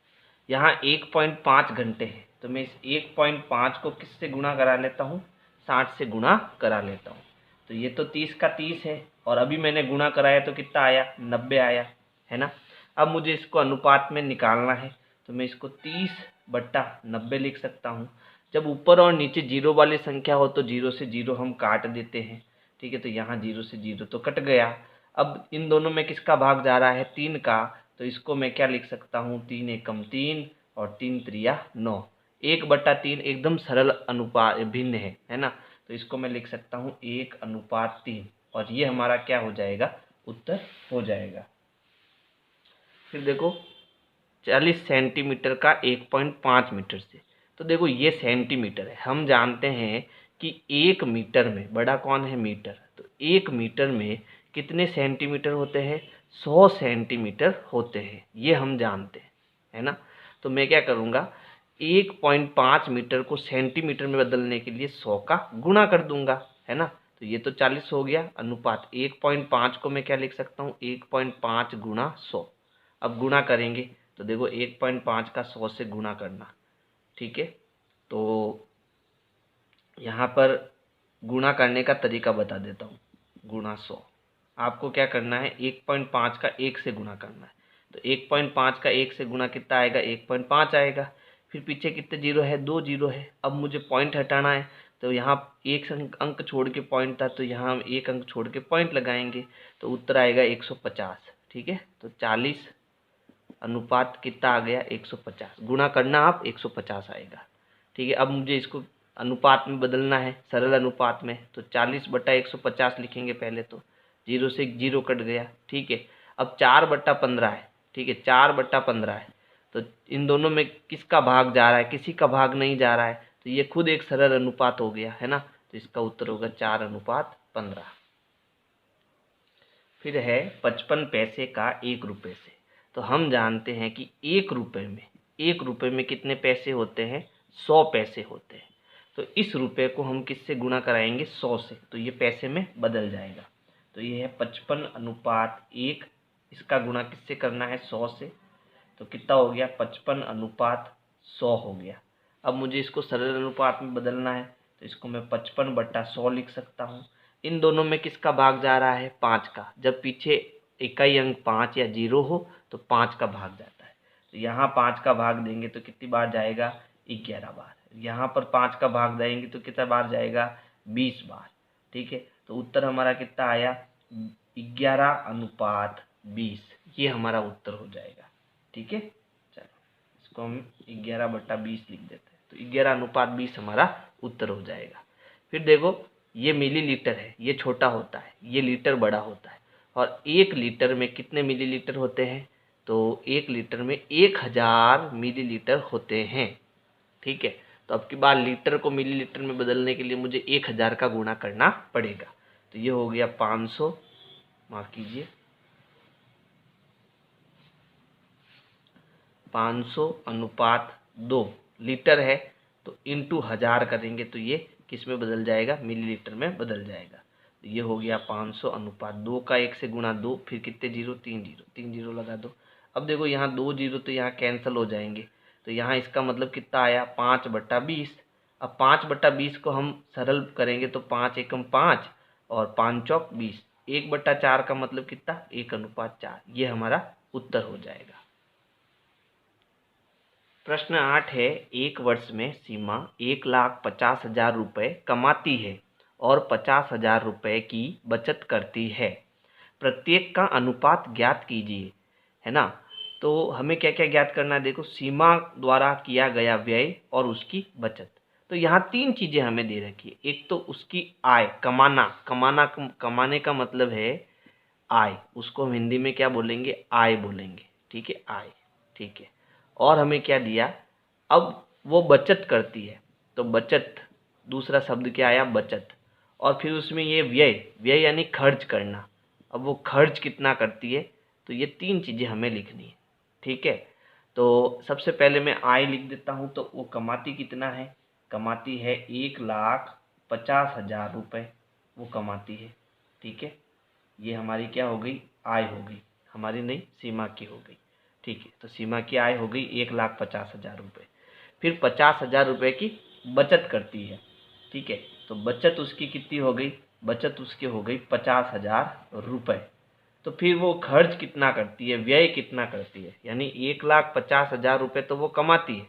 यहाँ 1.5 घंटे है, तो मैं इस 1.5 को किससे गुणा करा लेता हूँ? 60 से गुणा करा लेता हूँ। तो ये तो 30 का 30 है, और अभी मैंने गुणा कराया तो कितना आया? 90 आया, है ना। अब मुझे इसको अनुपात में निकालना है, तो मैं इसको 30/90 लिख सकता हूँ। जब ऊपर और नीचे जीरो वाली संख्या हो तो 0 से 0 हम काट देते हैं, ठीक है। तो यहाँ 0 से 0 तो कट गया। अब इन दोनों में किसका भाग जा रहा है? 3 का। तो इसको मैं क्या लिख सकता हूँ? 3 एकम 3 और 3 त्रिया 9। 1/3 एकदम सरल अनुपात भिन्न है ना। तो इसको मैं लिख सकता हूँ 1:3, और ये हमारा क्या हो जाएगा? उत्तर हो जाएगा। फिर देखो 40 सेंटीमीटर का 1.5 मीटर से। तो देखो ये सेंटीमीटर है, हम जानते हैं कि 1 मीटर में, बड़ा कौन है मीटर, तो 1 मीटर में कितने सेंटीमीटर होते हैं, 100 सेंटीमीटर होते हैं, ये हम जानते हैं, है ना। तो मैं क्या करूँगा, 1.5 मीटर को सेंटीमीटर में बदलने के लिए 100 का गुणा कर दूंगा, है ना। तो ये तो 40 हो गया अनुपात। 1.5 को मैं क्या लिख सकता हूँ, 1.5 गुणा 100। अब गुणा करेंगे तो देखो 1.5 का 100 से गुणा करना, ठीक है। तो यहाँ पर गुणा करने का तरीका बता देता हूँ, गुणा 100। आपको क्या करना है, 1.5 का 1 से गुणा करना है। तो 1.5 का 1 से गुणा कितना आएगा, 1.5 आएगा। फिर पीछे कितने जीरो है, 2 जीरो है। अब मुझे पॉइंट हटाना है, तो यहाँ एक अंक छोड़ के पॉइंट था, तो यहाँ हम एक अंक छोड़ के पॉइंट लगाएंगे, तो उत्तर आएगा 150, ठीक है। तो 40 अनुपात कितना आ गया, 150। गुणा करना आप, 150 आएगा, ठीक है। अब मुझे इसको अनुपात में बदलना है, सरल अनुपात में। तो 40/150 लिखेंगे पहले, तो जीरो से जीरो कट गया, ठीक है। अब 4/15 है, ठीक है, 4/15 है। तो इन दोनों में किसका भाग जा रहा है, किसी का भाग नहीं जा रहा है, तो ये खुद एक सरल अनुपात हो गया, है ना। तो इसका उत्तर होगा 4:15। फिर है 55 पैसे का 1 रुपये से। तो हम जानते हैं कि 1 रुपये में कितने पैसे होते हैं, 100 पैसे होते हैं। तो इस रुपये को हम किससे गुणा कराएंगे, 100 से, तो ये पैसे में बदल जाएगा। तो ये है 55/1। इसका गुणा किससे करना है, 100 से। तो कितना हो गया, 55/100 हो गया। अब मुझे इसको सरल अनुपात में बदलना है, तो इसको मैं 55/100 लिख सकता हूँ। इन दोनों में किसका भाग जा रहा है, 5 का। जब पीछे इकाई अंक 5 या 0 हो तो 5 का भाग जाता है। तो यहाँ 5 का भाग देंगे तो कितनी बार जाएगा, 11 बार। यहाँ पर 5 का भाग देंगे तो कितना बार जाएगा, 20 बार, ठीक है। तो उत्तर हमारा कितना आया, 11/20। ये हमारा उत्तर हो जाएगा, ठीक है। चलो इसको हम 11/20 लिख देते हैं, तो 11/20 हमारा उत्तर हो जाएगा। फिर देखो ये मिलीलीटर है, ये छोटा होता है, ये लीटर बड़ा होता है। और 1 लीटर में कितने मिलीलीटर होते हैं, तो 1 लीटर में 1000 मिलीलीटर होते हैं, ठीक है। तो अब की बार लीटर को मिलीलीटर में बदलने के लिए मुझे 1000 का गुणा करना पड़ेगा। तो ये हो गया 500, माफ कीजिए, 500/2 लीटर है, तो इंटू 1000 करेंगे तो ये किस में बदल जाएगा, मिलीलीटर में बदल जाएगा। तो ये हो गया 500/2 का 1 से गुणा 2, फिर कितने जीरो, 3 जीरो, 3 जीरो लगा दो। अब देखो यहाँ 2 जीरो तो यहाँ कैंसिल हो जाएंगे, तो यहाँ इसका मतलब कितना आया, 5/20। अब 5/20 को हम सरल करेंगे तो 5 एकम 5 और 5 चौक 20। 1/4 का मतलब कितना, 1:4। ये हमारा उत्तर हो जाएगा। प्रश्न 8 है, एक वर्ष में सीमा 1,50,000 रुपये कमाती है और 50,000 रुपये की बचत करती है। प्रत्येक का अनुपात ज्ञात कीजिए, है ना। तो हमें क्या क्या ज्ञात करना है, देखो सीमा द्वारा किया गया व्यय और उसकी बचत। तो यहाँ 3 चीज़ें हमें दे रखी है। एक तो उसकी आय, कमाने का मतलब है आय, उसको हम हिंदी में क्या बोलेंगे, आय बोलेंगे, ठीक है, आय, ठीक है। और हमें क्या दिया, अब वो बचत करती है, तो बचत, दूसरा शब्द क्या आया, बचत। और फिर उसमें ये व्यय, व्यय यानी खर्च करना, अब वो खर्च कितना करती है। तो ये 3 चीज़ें हमें लिखनी है, ठीक है। तो सबसे पहले मैं आय लिख देता हूँ, तो वो कमाती कितना है, कमाती है 1,50,000 रुपये, वो कमाती है, ठीक है। ये हमारी क्या हो गई, आय हो गई, हमारी नहीं, सीमा की हो गई, ठीक है। तो सीमा की आय हो गई 1,50,000 रुपये। फिर 50,000 रुपये की बचत करती है, ठीक है। तो बचत उसकी कितनी हो गई, बचत उसकी हो गई 50,000 रुपये। तो फिर वो खर्च कितना करती है, व्यय कितना करती है, यानी 1,50,000 रुपये तो वो कमाती है,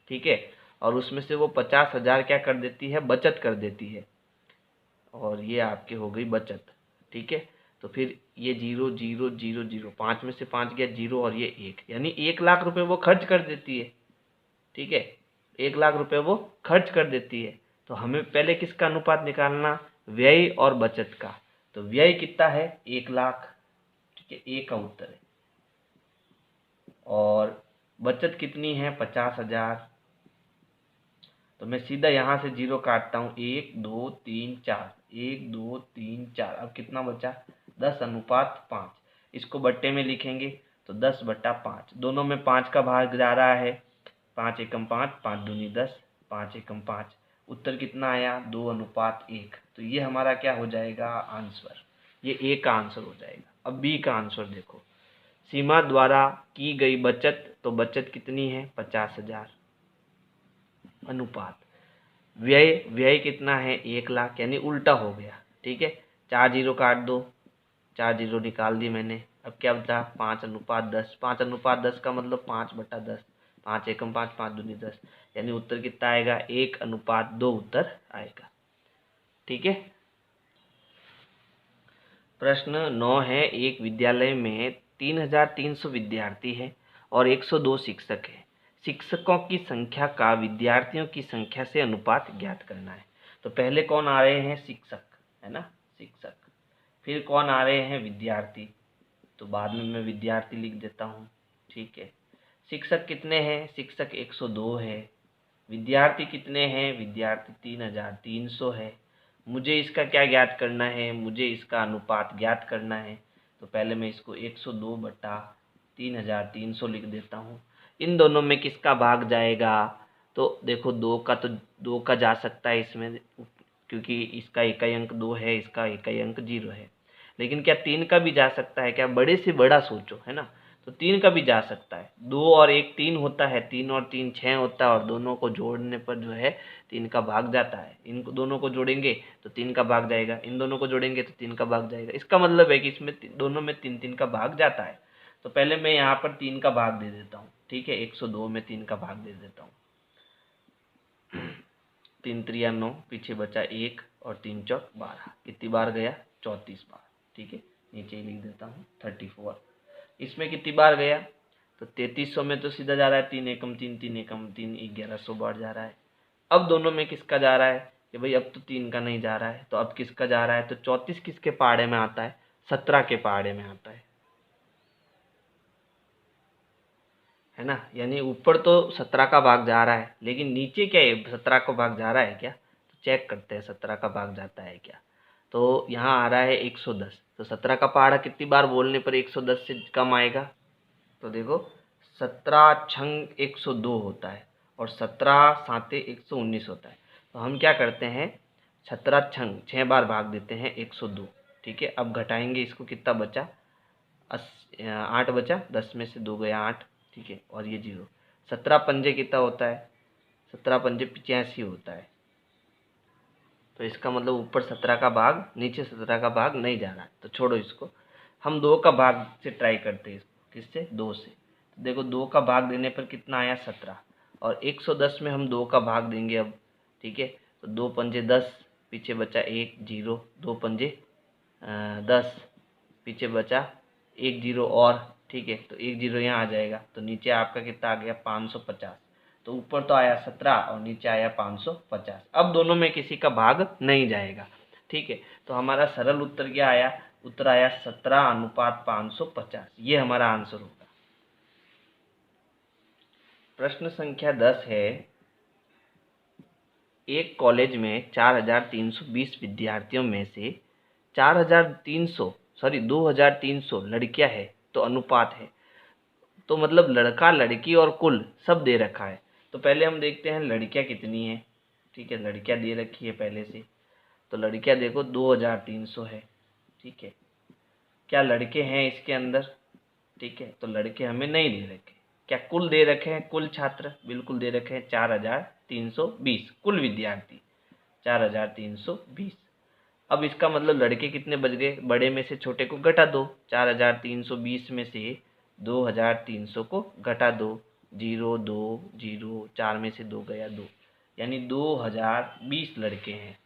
ठीक है। और उसमें से वो 50,000 क्या कर देती है, बचत कर देती है, और ये आपकी हो गई बचत, ठीक है। तो फिर ये 0 0 0 0, 5 में से 5 गया 0 और ये 1, यानी 1,00,000 रुपये वो खर्च कर देती है, ठीक है। 1,00,000 रुपये वो खर्च कर देती है। तो हमें पहले किसका अनुपात निकालना, व्यय और बचत का। तो व्यय कितना है, 1,00,000, ठीक है, ए का उत्तर है। और बचत कितनी है, 50,000, तो मैं सीधा यहाँ से 0 काटता हूँ, 1 2 3 4, 1 2 3 4। अब कितना बचा, 10:5। इसको बट्टे में लिखेंगे तो 10/5। दोनों में 5 का भाग जा रहा है, 5 एकम 5, 5 दूनी 10, 5 एकम 5। उत्तर कितना आया, 2:1। तो ये हमारा क्या हो जाएगा आंसर, ये ए का आंसर हो जाएगा। अब बी का आंसर देखो, सीमा द्वारा की गई बचत, तो बचत कितनी है 50,000। अनुपात व्यय, व्यय कितना है 1,00,000, यानी उल्टा हो गया। ठीक है, 4 0 काट दो, 4 0 निकाल दी मैंने। अब क्या बचा, 5:10। 5:10 का मतलब 5/10, 5 एकम 5, 5 दूनी 10, यानी उत्तर कितना आएगा 1:2 उत्तर आएगा। ठीक है। प्रश्न 9 है, एक विद्यालय में 3,300 विद्यार्थी है और 102 शिक्षक है। शिक्षकों की संख्या का विद्यार्थियों की संख्या से अनुपात ज्ञात करना है। तो पहले कौन आ रहे हैं, शिक्षक, है ना, शिक्षक। फिर कौन आ रहे हैं, विद्यार्थी। तो बाद में मैं विद्यार्थी लिख देता हूँ। ठीक है, शिक्षक कितने हैं, शिक्षक 102 है। विद्यार्थी कितने हैं, विद्यार्थी 3,300 है। मुझे इसका क्या ज्ञात करना है, मुझे इसका अनुपात ज्ञात करना है। तो पहले मैं इसको 102/3,300 लिख देता हूँ। इन दोनों में किसका भाग जाएगा, तो देखो 2 का जा सकता है इसमें, क्योंकि इसका इकाई अंक 2 है, इसका इकाई अंक 0 है। लेकिन क्या 3 का भी जा सकता है क्या, बड़े से बड़ा सोचो, है ना। तो 3 का भी जा सकता है, 2 और 1 3 होता है, 3 और 3 6 होता है, और दोनों को जोड़ने पर जो है 3 का भाग जाता है। इन दोनों को जोड़ेंगे तो 3 का भाग जाएगा, इन दोनों को जोड़ेंगे तो 3 का भाग जाएगा। इसका मतलब है कि इसमें दोनों में 3 का भाग जाता है। तो पहले मैं यहाँ पर 3 का भाग दे देता हूँ। ठीक है, 102 में 3 का भाग दे देता हूँ। 3 3 9, पीछे बचा 1 और 3 4 12। कितनी बार गया, 34 बार। ठीक है, नीचे ही लिख देता हूँ 34। इसमें कितनी बार गया, तो 3300 में तो सीधा जा रहा है 3 एकम 3, 3 एकम 3, 1100 बार जा रहा है। अब दोनों में किसका जा रहा है, कि भाई अब तो 3 का नहीं जा रहा है, तो अब किसका जा रहा है, तो 34 किसके पहाड़े में आता है, 17 के पहाड़े में आता है ना। यानी ऊपर तो 17 का भाग जा रहा है, लेकिन नीचे क्या है, 17 का भाग जा रहा है क्या, तो चेक करते हैं 17 का भाग जाता है क्या। तो यहाँ आ रहा है 110, तो 17 का पहाड़ा कितनी बार बोलने पर 110 से कम आएगा, तो देखो 17 छंग 102 होता है, और 17 साते 119 होता है। तो हम क्या करते हैं, 17 छंग 6 बार भाग देते हैं 102। ठीक है, अब घटाएंगे इसको, कितना बचा, 8 बचा, 10 में से 2 गया 8। ठीक है, और ये 0। 17 पंजे कितना होता है, 17 पंजे 85 होता है। तो इसका मतलब ऊपर 17 का भाग, नीचे 17 का भाग नहीं जा रहा है, तो छोड़ो इसको। हम 2 का भाग से ट्राई करते हैं इसको, किससे, 2 से। तो देखो 2 का भाग देने पर कितना आया, 17, और 110 में हम 2 का भाग देंगे अब। ठीक है, तो 2 पंजे 10, पीछे बचा 1 0, 2 पंजे 10, पीछे बचा 1 0 और। ठीक है, तो 1 0 यहाँ आ जाएगा, तो नीचे आपका कितना आ गया 550। तो ऊपर तो आया 17 और नीचे आया 550। अब दोनों में किसी का भाग नहीं जाएगा। ठीक है, तो हमारा सरल उत्तर क्या आया, उत्तर आया 17:550। ये हमारा आंसर होगा। प्रश्न संख्या 10 है, एक कॉलेज में 4,320 विद्यार्थियों में से 2,300 लड़कियां है, तो अनुपात है। तो मतलब लड़का लड़की और कुल सब दे रखा है। तो पहले हम देखते हैं लड़कियां कितनी है। ठीक है, लड़कियां दे रखी है पहले से, तो लड़कियां देखो 2,300 है। ठीक है, क्या लड़के हैं इसके अंदर, ठीक है, तो लड़के हमें नहीं दे रखे। क्या कुल दे रखे हैं, कुल छात्र बिल्कुल दे रखे हैं 4,320, कुल विद्यार्थी 4,320। अब इसका मतलब लड़के कितने बच गए, बड़े में से छोटे को घटा दो, 4,320 में से 2,300 को घटा दो, 0 2 0, 4 में से 2 गया 2, यानी 2,020 लड़के हैं।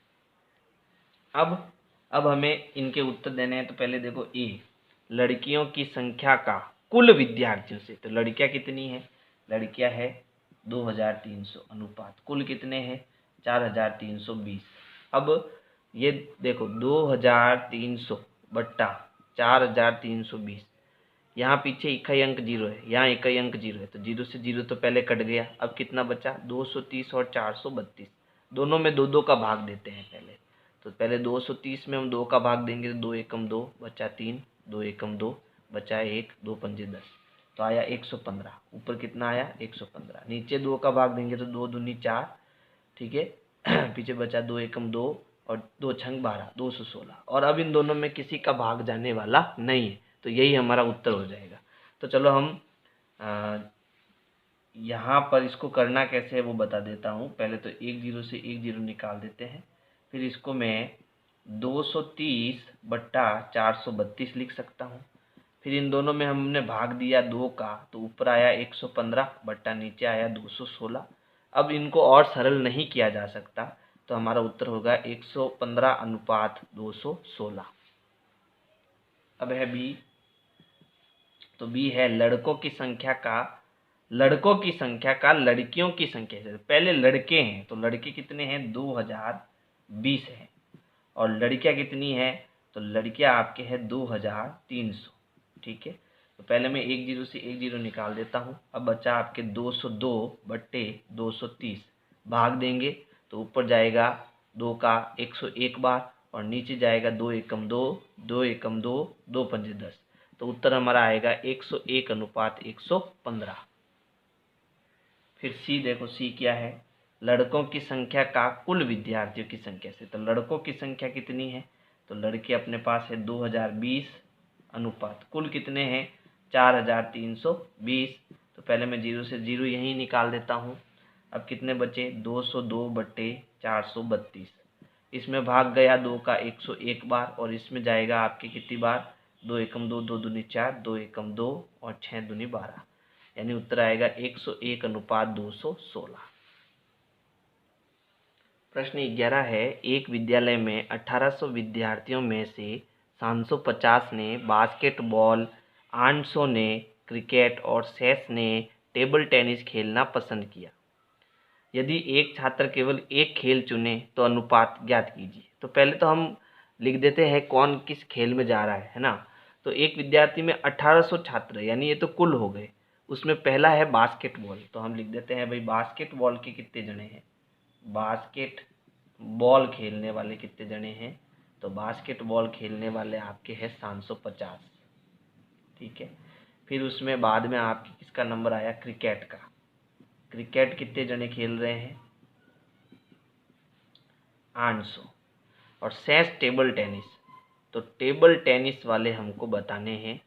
अब हमें इनके उत्तर देने हैं। तो पहले देखो ए, लड़कियों की संख्या का कुल विद्यार्थियों से, तो लड़कियां कितनी है, लड़कियां है 2,300, अनुपात कुल कितने हैं 4,320। अब ये देखो 2,300 बट्टा 4,320, यहाँ पीछे इकाई अंक 0 है, यहाँ इकाई अंक 0 है, तो 0 से 0 तो पहले कट गया। अब कितना बचा? 230 और 432, दोनों में 2 2 का भाग देते हैं पहले। तो पहले 230 में हम 2 का भाग देंगे तो 2 एकम 2 बचा 3, 2 एकम 2 बचा 1, 2 पंजे 10, तो आया 115। ऊपर कितना आया? 115। नीचे 2 का भाग देंगे तो 2 दूनी 4, ठीक है। पीछे बचा 2 एकम 2 और 2 छंग 12, 216। और अब इन दोनों में किसी का भाग जाने वाला नहीं है, तो यही हमारा उत्तर हो जाएगा। तो चलो हम यहाँ पर इसको करना कैसे है वो बता देता हूँ। पहले तो 1 0 से 1 0 निकाल देते हैं, फिर इसको मैं 230/432 लिख सकता हूँ। फिर इन दोनों में हमने भाग दिया 2 का, तो ऊपर आया 115 बट्टा नीचे आया 216। अब इनको और सरल नहीं किया जा सकता, तो हमारा उत्तर होगा 115/216। अब है बी, तो बी है लड़कों की संख्या का लड़कियों की संख्या से। पहले लड़के हैं, तो लड़के कितने हैं? 2020 हैं। और लड़कियां कितनी है? तो लड़कियां आपके हैं 2300, ठीक है। तो पहले मैं 1 0 से 1 0 निकाल देता हूँ। अब बचा आपके 202/230, भाग देंगे तो ऊपर जाएगा 2 का 101 बार और नीचे जाएगा 2 एकम 2, 2 एकम 2, 2 पंजे 10, तो उत्तर हमारा आएगा 101/115। फिर सी देखो, सी क्या है? लड़कों की संख्या का कुल विद्यार्थियों की संख्या से। तो लड़कों की संख्या कितनी है? तो लड़के अपने पास है 2020 अनुपात कुल कितने हैं? 4320। तो पहले मैं 0 से 0 यहीं निकाल देता हूँ। अब कितने बचे? 202/432। इसमें भाग गया 2 का 101 बार और इसमें जाएगा आपके कितनी बार? 2 एकम 2, 2 दूनी 4, 2 एकम 2 और 6 दूनी 12, यानी उत्तर आएगा 101/216। प्रश्न 11 है, एक विद्यालय में 1800 विद्यार्थियों में से 750 ने बास्केटबॉल, 800 ने क्रिकेट और 6 ने टेबल टेनिस खेलना पसंद किया। यदि एक छात्र केवल एक खेल चुने तो अनुपात ज्ञात कीजिए। तो पहले तो हम लिख देते हैं कौन किस खेल में जा रहा है ना। तो एक विद्यार्थी में 1800 छात्र, यानी ये तो कुल हो गए। उसमें पहला है बास्केटबॉल, तो हम लिख देते हैं भाई बास्केटबॉल के कितने जने हैं? बास्केट बॉल खेलने वाले कितने जने हैं? तो बास्केटबॉल खेलने वाले आपके हैं 750, ठीक है। फिर उसमें बाद में आपके किसका नंबर आया? क्रिकेट का। क्रिकेट कितने जने खेल रहे हैं? 800। और शेष टेबल टेनिस, तो टेबल टेनिस वाले हमको बताने हैं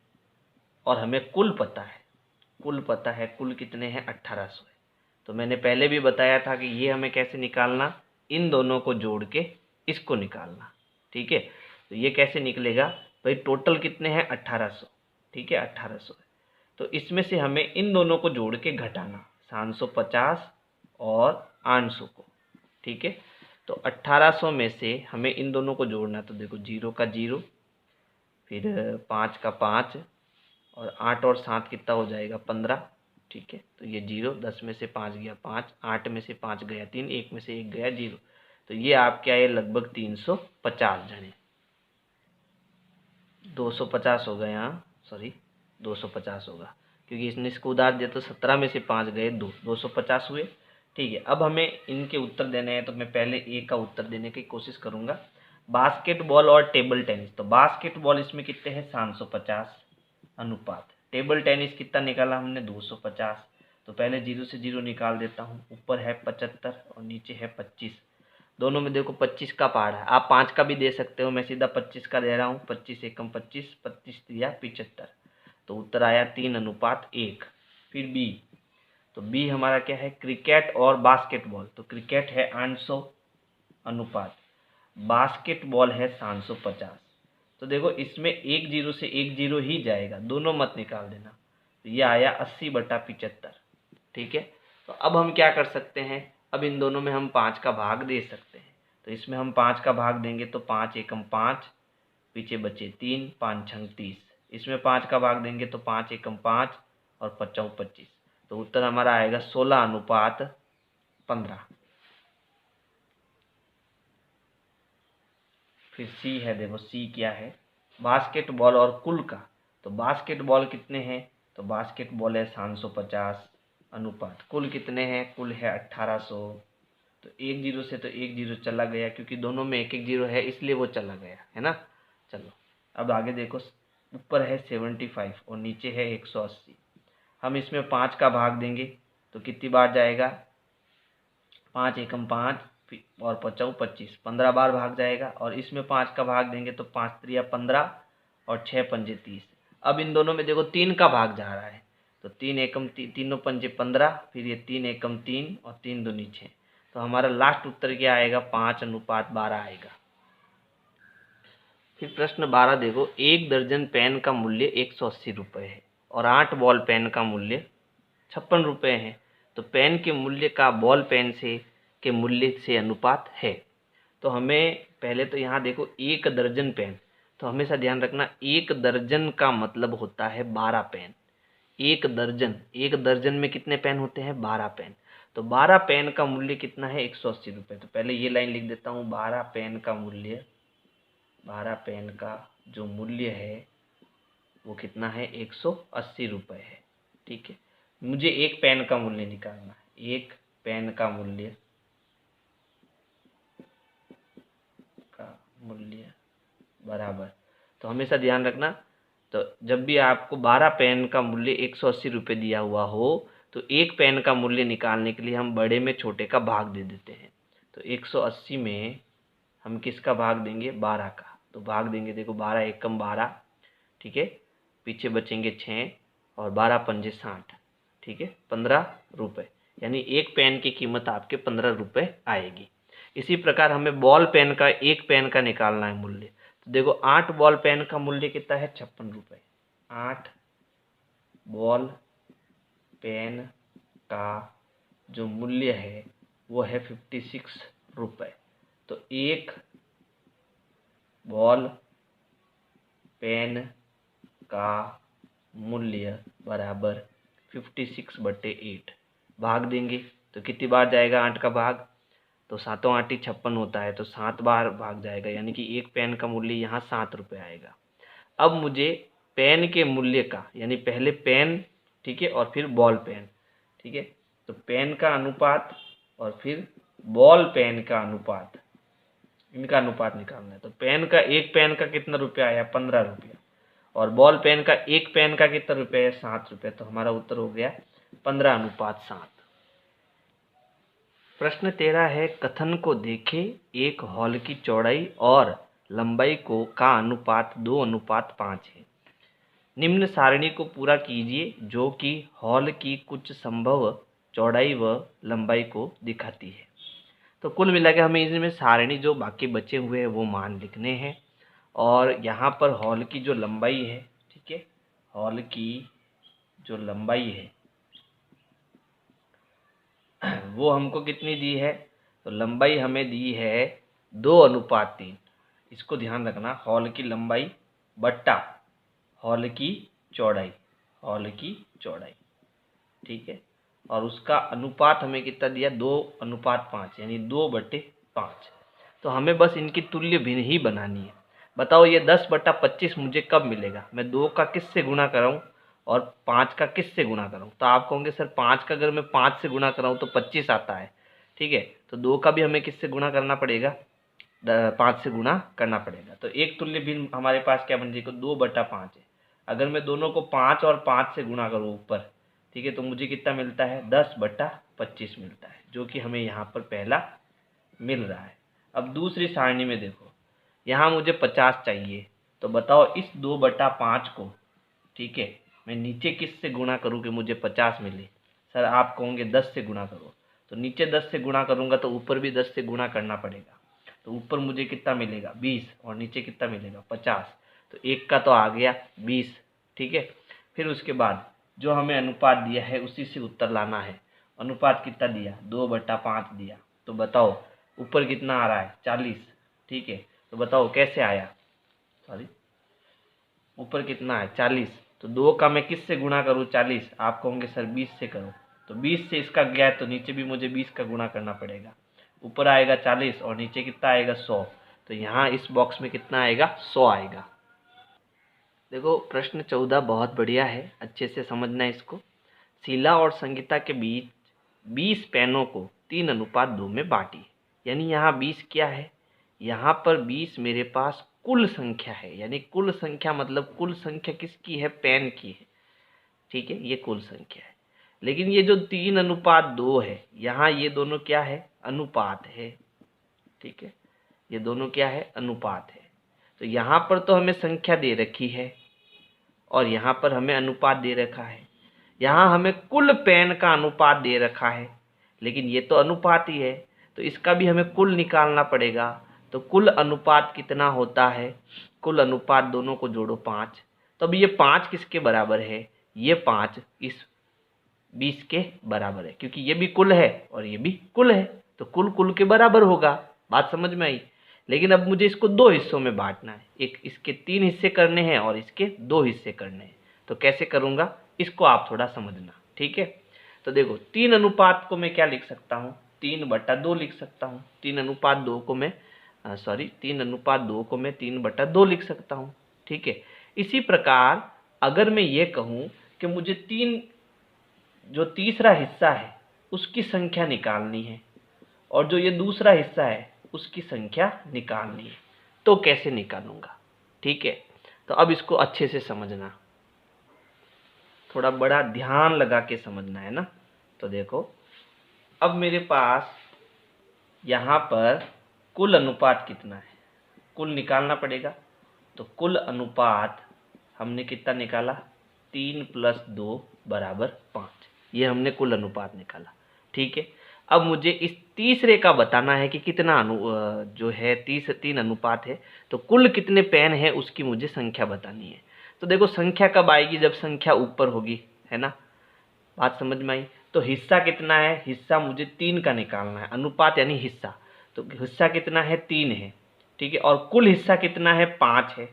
और हमें कुल पता है। कुल कितने हैं? 1800 है। तो मैंने पहले भी बताया था कि ये हमें कैसे निकालना, इन दोनों को जोड़ के इसको निकालना, ठीक है। तो ये कैसे निकलेगा भाई? टोटल कितने हैं? 1800, ठीक है, 1800 है। तो इसमें से हमें इन दोनों को जोड़ के घटाना, 750 और 800 को, ठीक है। तो 1800 में से हमें इन दोनों को जोड़ना, तो देखो 0 का 0, फिर 5 का 5 और 8 और 7 कितना हो जाएगा? 15, ठीक है। तो ये 0, 10 में से 5 गया 5, 8 में से 5 गया 3, 1 में से 1 गया 0। तो ये आपके आए लगभग 350 जने। 250 हो गए यहाँ, सॉरी 250 होगा क्योंकि इसने इसको उधार दिया, तो 17 में से 5 गए 2, 250 हुए, ठीक है। अब हमें इनके उत्तर देने हैं, तो मैं पहले ए का उत्तर देने की कोशिश करूंगा। बास्केटबॉल और टेबल टेनिस, तो बास्केटबॉल इसमें कितने हैं? 750 अनुपात। टेबल टेनिस कितना निकाला हमने? 250। तो पहले 0 से 0 निकाल देता हूँ। ऊपर है 75 और नीचे है 25। दोनों में देखो 25 का पहाड़ है, आप 5 का भी दे सकते हो, मैं सीधा 25 का दे रहा हूँ। 25 एकम 25, 25 दिया 75, तो उत्तर आया 3:1। फिर बी, तो बी हमारा क्या है? क्रिकेट और बास्केटबॉल। तो क्रिकेट है 800 अनुपात, बास्केटबॉल है 750। तो देखो इसमें 1 0 से 1 0 ही जाएगा, दोनों मत निकाल देना। तो ये आया 80/75, ठीक है। तो अब हम क्या कर सकते हैं? अब इन दोनों में हम 5 का भाग दे सकते हैं। तो इसमें हम 5 का भाग देंगे तो 5 एकम 5, पीछे बचे 3, 5 छंग 30। इसमें 5 का भाग देंगे तो 5 एकम 5 और 5 25। तो उत्तर हमारा आएगा 16:15। फिर सी है, देखो सी क्या है? बास्केटबॉल और कुल का। तो बास्केटबॉल कितने हैं, तो बास्केटबॉल है 750 अनुपात, कुल कितने हैं, कुल है 1800। तो 1 0 से तो 1 0 चला गया, क्योंकि दोनों में 1 1 0 है इसलिए वो चला गया है ना। चलो अब आगे देखो, ऊपर है 75 और नीचे है 180। हम इसमें 5 का भाग देंगे तो कितनी बार जाएगा, 5 एकम 5 और 5 25, 15 बार भाग जाएगा। और इसमें 5 का भाग देंगे तो 5 3 15 और 6 पंजे 30। अब इन दोनों में देखो 3 का भाग जा रहा है, तो 3 एकम तीनों पंजे 15, फिर ये 3 एकम 3 और 3 दूनी 6। तो हमारा लास्ट उत्तर क्या आएगा, 5:12 आएगा। फिर प्रश्न 12 देखो, 1 दर्जन पेन का मूल्य 180 रुपये है और 8 बॉल पेन का मूल्य 56 रुपये है। तो पेन के मूल्य का बॉल पेन से के मूल्य से अनुपात है। तो हमें पहले तो यहाँ देखो 1 दर्जन पेन, तो हमेशा ध्यान रखना 1 दर्जन का मतलब होता है 12 पेन। 1 दर्जन में कितने पेन होते हैं, 12 पेन। तो 12 पेन का मूल्य कितना है, 180 रुपये। तो पहले ये लाइन लिख देता हूँ, 12 पेन का मूल्य, 12 पेन का जो मूल्य है वो कितना है, 180 रुपये है। ठीक है, मुझे एक पेन का मूल्य निकालना है, एक पेन का मूल्य बराबर। तो हमेशा ध्यान रखना, तो जब भी आपको 12 पेन का मूल्य 180 रुपये दिया हुआ हो तो एक पेन का मूल्य निकालने के लिए हम बड़े में छोटे का भाग दे देते हैं। तो 180 में हम किसका भाग देंगे, 12 का। तो भाग देंगे, देखो 12 एकम 12, ठीक है, पीछे बचेंगे 6 और 12 पंजे 60, ठीक है, 15 रुपये। यानी एक पेन की कीमत आपके 15 रुपये आएगी। इसी प्रकार हमें बॉल पेन का, एक पेन का निकालना है मूल्य। तो देखो 8 बॉल पेन का मूल्य कितना है, 56 रुपये। 8 बॉल पेन का जो मूल्य है वो है 56 रुपये। तो एक बॉल पेन का मूल्य बराबर 56/8। भाग देंगे तो कितनी बार जाएगा 8 का भाग, तो 7 8 56 होता है, तो 7 बार भाग जाएगा, यानी कि एक पेन का मूल्य यहाँ 7 रुपये आएगा। अब मुझे पेन के मूल्य का, यानी पहले पेन, ठीक है, और फिर बॉल पेन, ठीक है, तो पेन का अनुपात और फिर बॉल पेन का अनुपात, इनका अनुपात निकालना है। तो पेन का, एक पेन का कितना रुपया आया, 15 रुपया, और बॉल पेन का एक पेन का कितना रुपया है, 7 रुपये। तो हमारा उत्तर हो गया 15:7। प्रश्न 13 है, कथन को देखें, एक हॉल की चौड़ाई और लंबाई को का अनुपात 2:5 है। निम्न सारणी को पूरा कीजिए जो कि हॉल की कुछ संभव चौड़ाई व लंबाई को दिखाती है। तो कुल मिला के हमें इसमें सारणी जो बाकी बचे हुए हैं वो मान लिखने हैं। और यहाँ पर हॉल की जो लंबाई है, ठीक है, हॉल की जो लंबाई है वो हमको कितनी दी है, तो लंबाई हमें दी है 2:3। इसको ध्यान रखना, हॉल की लंबाई बट्टा हॉल की चौड़ाई, हॉल की चौड़ाई, ठीक है, और उसका अनुपात हमें कितना दिया, 2:5, यानी 2/5। तो हमें बस इनकी तुल्य भिन्न ही बनानी है। बताओ ये 10/25 मुझे कब मिलेगा, मैं 2 का किस से गुणा कराऊँ और 5 का किस से गुणा कराऊँ। तो आप कहोगे सर 5 का अगर मैं 5 से गुणा कराऊँ तो 25 आता है, ठीक है, तो 2 का भी हमें किस से गुणा करना पड़ेगा, 5 से गुणा करना पड़ेगा। तो एक तुल्य भिन्न हमारे पास क्या बन जाएगा, 2/5 है। अगर मैं दोनों को 5 और 5 से गुणा करूँ ऊपर, ठीक है, तो मुझे कितना मिलता है, 10/25 मिलता है, जो कि हमें यहाँ पर पहला मिल रहा है। अब दूसरी सारणी में देखो, यहाँ मुझे 50 चाहिए, तो बताओ इस 2/5 को, ठीक है, मैं नीचे किस से गुणा करूँ कि मुझे 50 मिले। सर आप कहोगे 10 से गुणा करो, तो नीचे 10 से गुणा करूँगा तो ऊपर भी 10 से गुणा करना पड़ेगा। तो ऊपर मुझे कितना मिलेगा, 20, और नीचे कितना मिलेगा, 50। तो एक का तो आ गया 20, ठीक है। फिर उसके बाद जो हमें अनुपात दिया है उसी से उत्तर लाना है। अनुपात कितना दिया, 2/5 दिया, तो बताओ ऊपर कितना आ रहा है, 40, ठीक है। तो बताओ कैसे आया, सॉरी, ऊपर कितना है 40, तो 2 का मैं किस से गुणा करूँ, 40, आप कहोगे सर 20 से करो, तो 20 से इसका गया तो नीचे भी मुझे 20 का गुणा करना पड़ेगा। ऊपर आएगा 40 और नीचे कितना आएगा, 100। तो यहाँ इस बॉक्स में कितना आएगा, 100 आएगा। देखो प्रश्न 14 बहुत बढ़िया है, अच्छे से समझना है इसको। शीला और संगीता के बीच 20 पेनों को 3:2 में बांटी। यानी यहाँ 20 क्या है, यहाँ पर 20 मेरे पास कुल संख्या है। यानी कुल संख्या मतलब कुल संख्या किसकी है, पेन की है। ठीक है, ये कुल संख्या है। लेकिन ये जो 3:2 है, यहाँ ये दोनों क्या है, अनुपात है। ठीक है, ये दोनों क्या है, अनुपात है। तो यहाँ पर तो हमें संख्या दे रखी है और यहाँ पर हमें अनुपात दे रखा है। यहाँ हमें कुल पेन का अनुपात दे रखा है, लेकिन ये तो अनुपात ही है, तो इसका भी हमें कुल निकालना पड़ेगा। तो कुल अनुपात कितना होता है, कुल अनुपात दोनों को जोड़ो 5। तो अब ये 5 किसके बराबर है, ये 5 इस 20 के बराबर है, क्योंकि ये भी कुल है और ये भी कुल है, तो कुल कुल के बराबर होगा। बात समझ में आई। लेकिन अब मुझे इसको 2 हिस्सों में बांटना है, एक इसके 3 हिस्से करने हैं और इसके 2 हिस्से करने हैं। तो कैसे करूँगा इसको आप थोड़ा समझना। ठीक है, तो देखो 3:2 को मैं क्या लिख सकता हूँ, 3/2 लिख सकता हूँ। 3:2 को मैं 3:2 को मैं 3/2 लिख सकता हूँ। ठीक है, इसी प्रकार अगर मैं ये कहूँ कि मुझे जो तीसरा हिस्सा है उसकी संख्या निकालनी है और जो ये दूसरा हिस्सा है उसकी संख्या निकालनी है, तो कैसे निकालूंगा। ठीक है, तो अब इसको अच्छे से समझना, थोड़ा बड़ा ध्यान लगा के समझना है ना। तो देखो अब मेरे पास यहाँ पर कुल अनुपात कितना है, कुल निकालना पड़ेगा। तो कुल अनुपात हमने कितना निकाला, 3 + 2 = 5। ये हमने कुल अनुपात निकाला। ठीक है, अब मुझे इस तीसरे का बताना है कि कितना जो है 3 अनुपात है, तो कुल कितने पेन है उसकी मुझे संख्या बतानी है। तो देखो संख्या कब आएगी, जब संख्या ऊपर होगी, है ना। बात समझ में आई। तो हिस्सा कितना है, हिस्सा मुझे 3 का निकालना है, अनुपात यानी हिस्सा। तो हिस्सा कितना है, 3 है। ठीक है, और कुल हिस्सा कितना है, 5 है।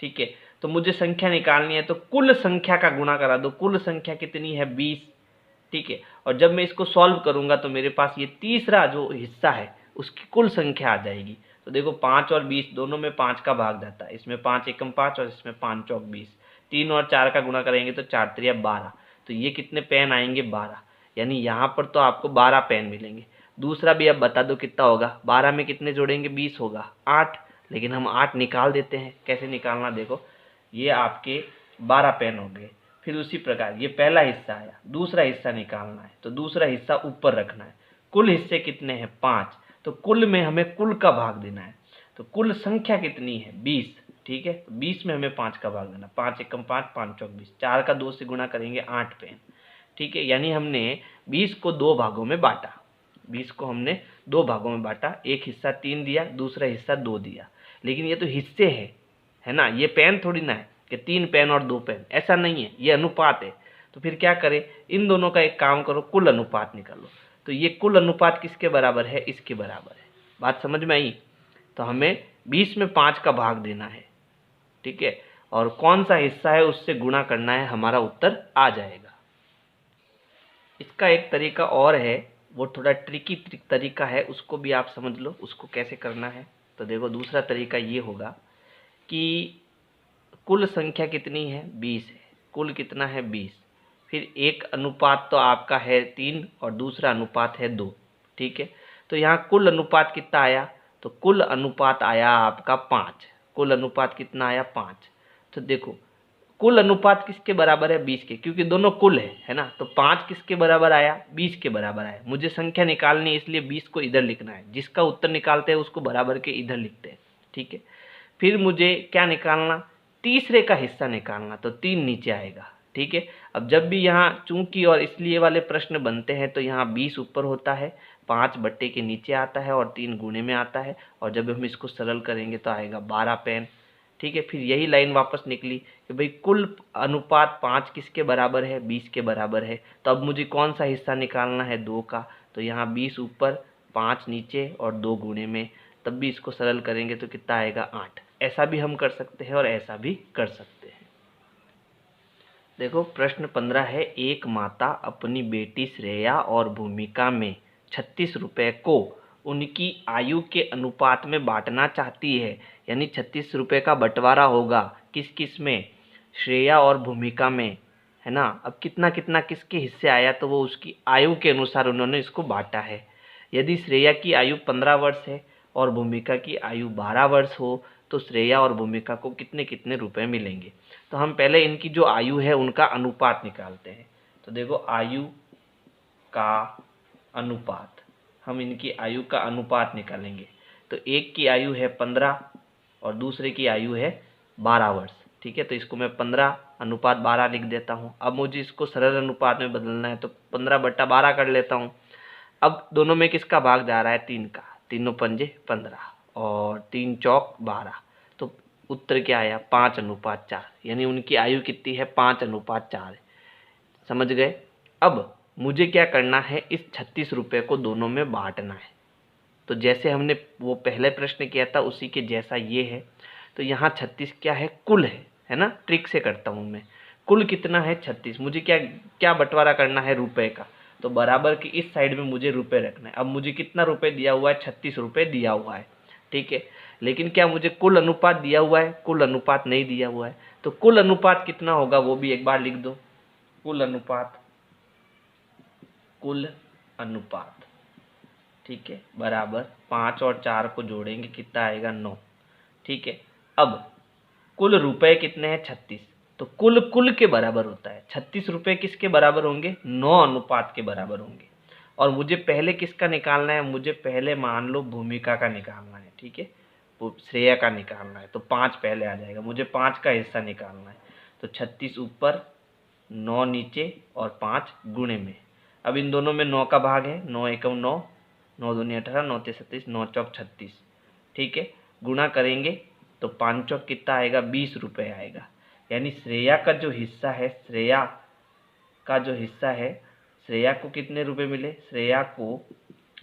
ठीक है, तो मुझे संख्या निकालनी है, तो कुल संख्या का गुणा करा दो। कुल संख्या कितनी है, 20। ठीक है, और जब मैं इसको सॉल्व करूंगा तो मेरे पास ये तीसरा जो हिस्सा है उसकी कुल संख्या आ जाएगी। तो देखो 5 और 20 दोनों में 5 का भाग जाता है, इसमें 5 एकम 5 और इसमें 5 चौक 20। 3 और 4 का गुणा करेंगे तो 4 3 12। तो ये कितने पेन आएंगे, 12। यानी यहाँ पर तो आपको 12 पेन मिलेंगे। दूसरा भी अब बता दो कितना होगा, 12 में कितने जोड़ेंगे, 20 होगा, 8। लेकिन हम 8 निकाल देते हैं। कैसे निकालना, देखो ये आपके 12 पेन हो गए। फिर उसी प्रकार ये पहला हिस्सा आया, दूसरा हिस्सा निकालना है, तो दूसरा हिस्सा ऊपर रखना है। कुल हिस्से कितने हैं, 5। तो कुल में हमें कुल का भाग देना है। तो कुल संख्या कितनी है, 20। ठीक है, तो 20 में हमें 5 का भाग देना, 5 एकम 5 5 चौक 20। 4 का 2 से गुणा करेंगे, 8 पेन। ठीक है, यानी हमने 20 को 2 भागों में बांटा। 20 को हमने 2 भागों में बांटा, एक हिस्सा 3 दिया, दूसरा हिस्सा 2 दिया। लेकिन ये तो हिस्से है ना, ये पेन थोड़ी ना है कि 3 पेन और 2 पेन, ऐसा नहीं है, ये अनुपात है। तो फिर क्या करें, इन दोनों का एक काम करो, कुल अनुपात निकालो। तो ये कुल अनुपात किसके बराबर है, इसके बराबर है। बात समझ में आई। तो हमें 20 में 5 का भाग देना है। ठीक है, और कौन सा हिस्सा है उससे गुणा करना है, हमारा उत्तर आ जाएगा। इसका एक तरीका और है, वो थोड़ा ट्रिकी तरीका है, उसको भी आप समझ लो उसको कैसे करना है। तो देखो दूसरा तरीका ये होगा कि कुल संख्या कितनी है, 20 है। कुल कितना है, 20। फिर एक अनुपात तो आपका है 3 और दूसरा अनुपात है 2। ठीक है, तो यहाँ कुल अनुपात कितना आया, तो कुल अनुपात आया आपका 5। कुल अनुपात कितना आया, 5। तो देखो कुल अनुपात किसके बराबर है, 20 के, क्योंकि दोनों कुल है ना। तो 5 किसके बराबर आया, 20 के बराबर आया। मुझे संख्या निकालनी है, इसलिए 20 को इधर लिखना है। जिसका उत्तर निकालते हैं उसको बराबर के इधर लिखते हैं। ठीक है, फिर मुझे क्या निकालना, तीसरे का हिस्सा निकालना। तो 3 नीचे आएगा। ठीक है, अब जब भी यहाँ चूंकि और इसलिए वाले प्रश्न बनते हैं तो यहाँ 20 ऊपर होता है, 5 बट्टे के नीचे आता है और 3 गुणे में आता है। और जब हम इसको सरल करेंगे तो आएगा 12 पेन। ठीक है, फिर यही लाइन वापस निकली कि भाई कुल अनुपात 5 किसके बराबर है, 20 के बराबर है। तो अब मुझे कौन सा हिस्सा निकालना है, 2 का। तो यहाँ 20 ऊपर, 5 नीचे और 2 गुणे में। तब भी इसको सरल करेंगे तो कितना आएगा, 8। ऐसा भी हम कर सकते हैं और ऐसा भी कर सकते हैं। देखो प्रश्न 15 है, एक माता अपनी बेटी श्रेया और भूमिका में 36 रुपये को उनकी आयु के अनुपात में बांटना चाहती है। यानी 36 रुपये का बंटवारा होगा किस किस में, श्रेया और भूमिका में, है ना। अब कितना कितना किसके हिस्से आया, तो वो उसकी आयु के अनुसार उन्होंने इसको बांटा है। यदि श्रेया की आयु 15 वर्ष है और भूमिका की आयु 12 वर्ष हो, तो श्रेया और भूमिका को कितने कितने रुपए मिलेंगे। तो हम पहले इनकी जो आयु है उनका अनुपात निकालते हैं। तो देखो, आयु का अनुपात, हम इनकी आयु का अनुपात निकालेंगे। तो एक की आयु है 15 और दूसरे की आयु है 12 वर्ष। ठीक है, तो इसको मैं 15:12 लिख देता हूँ। अब मुझे इसको सरल अनुपात में बदलना है, तो 15/12 कर लेता हूँ। अब दोनों में किसका भाग जा रहा है, 3 का। 3 पंजे 15 और 3 चौक 12। तो उत्तर क्या आया, 5:4। यानी उनकी आयु कितनी है, 5:4 है। समझ गए। अब मुझे क्या करना है, इस 36 रुपये को दोनों में बांटना है। तो जैसे हमने वो पहले प्रश्न किया था उसी के जैसा ये है। तो यहाँ 36 क्या है, कुल है ना। ट्रिक से करता हूँ मैं। कुल कितना है, 36। मुझे क्या क्या बंटवारा करना है, रुपए का। तो बराबर की इस साइड में मुझे रुपए रखना है। अब मुझे कितना रुपए दिया हुआ है, 36 रुपये दिया हुआ है। ठीक है, लेकिन क्या मुझे कुल अनुपात दिया हुआ है, कुल अनुपात नहीं दिया हुआ है। तो कुल अनुपात कितना होगा वो भी एक बार लिख दो। कुल अनुपात, कुल अनुपात, ठीक है, बराबर 5 और 4 को जोड़ेंगे कितना आएगा, 9। ठीक है, अब कुल रुपए कितने हैं, 36। तो कुल कुल के बराबर होता है। 36 रुपये किसके बराबर होंगे, 9 अनुपात के बराबर होंगे। और मुझे पहले किसका निकालना है, मुझे पहले मान लो भूमिका का निकालना है। ठीक है, वो श्रेया का निकालना है। तो 5 पहले आ जाएगा, मुझे 5 का हिस्सा निकालना है। तो 36 ऊपर, 9 नीचे और 5 गुणे में। अब इन दोनों में 9 का भाग है, 9 एकम 9, 9 दूनी 18, 9 तीस 36, 9 चौक 36। ठीक है, गुणा करेंगे तो 5 चौक कितना आएगा, 20 रुपये आएगा। यानी श्रेया का जो हिस्सा है, श्रेया का जो हिस्सा है, श्रेया को कितने रुपए मिले, श्रेया को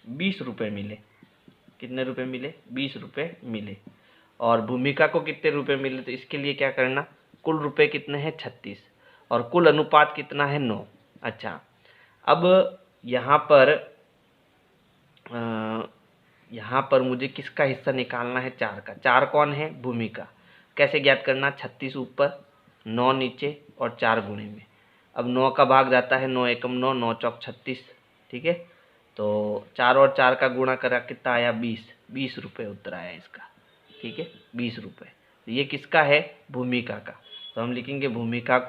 20 रुपये मिले। कितने रुपए मिले, 20 रुपये मिले। और भूमिका को कितने रुपए मिले, तो इसके लिए क्या करना, कुल रुपए कितने हैं, 36 और कुल अनुपात कितना है, 9। अच्छा, अब यहाँ पर मुझे किसका हिस्सा निकालना है, 4 का। 4 कौन है, भूमिका। कैसे ज्ञात करना, 36 ऊपर, 9 नीचे और 4 गुणे में। अब 9 का भाग जाता है, 9 एकम 9, 9 चौक 36। ठीक है, तो 4 और 4 का गुणा करा कितना आया, 20 रुपये उत्तर आया इसका। ठीक है, 20 रुपये। तो ये किसका है, भूमिका का। तो हम लिखेंगे भूमिका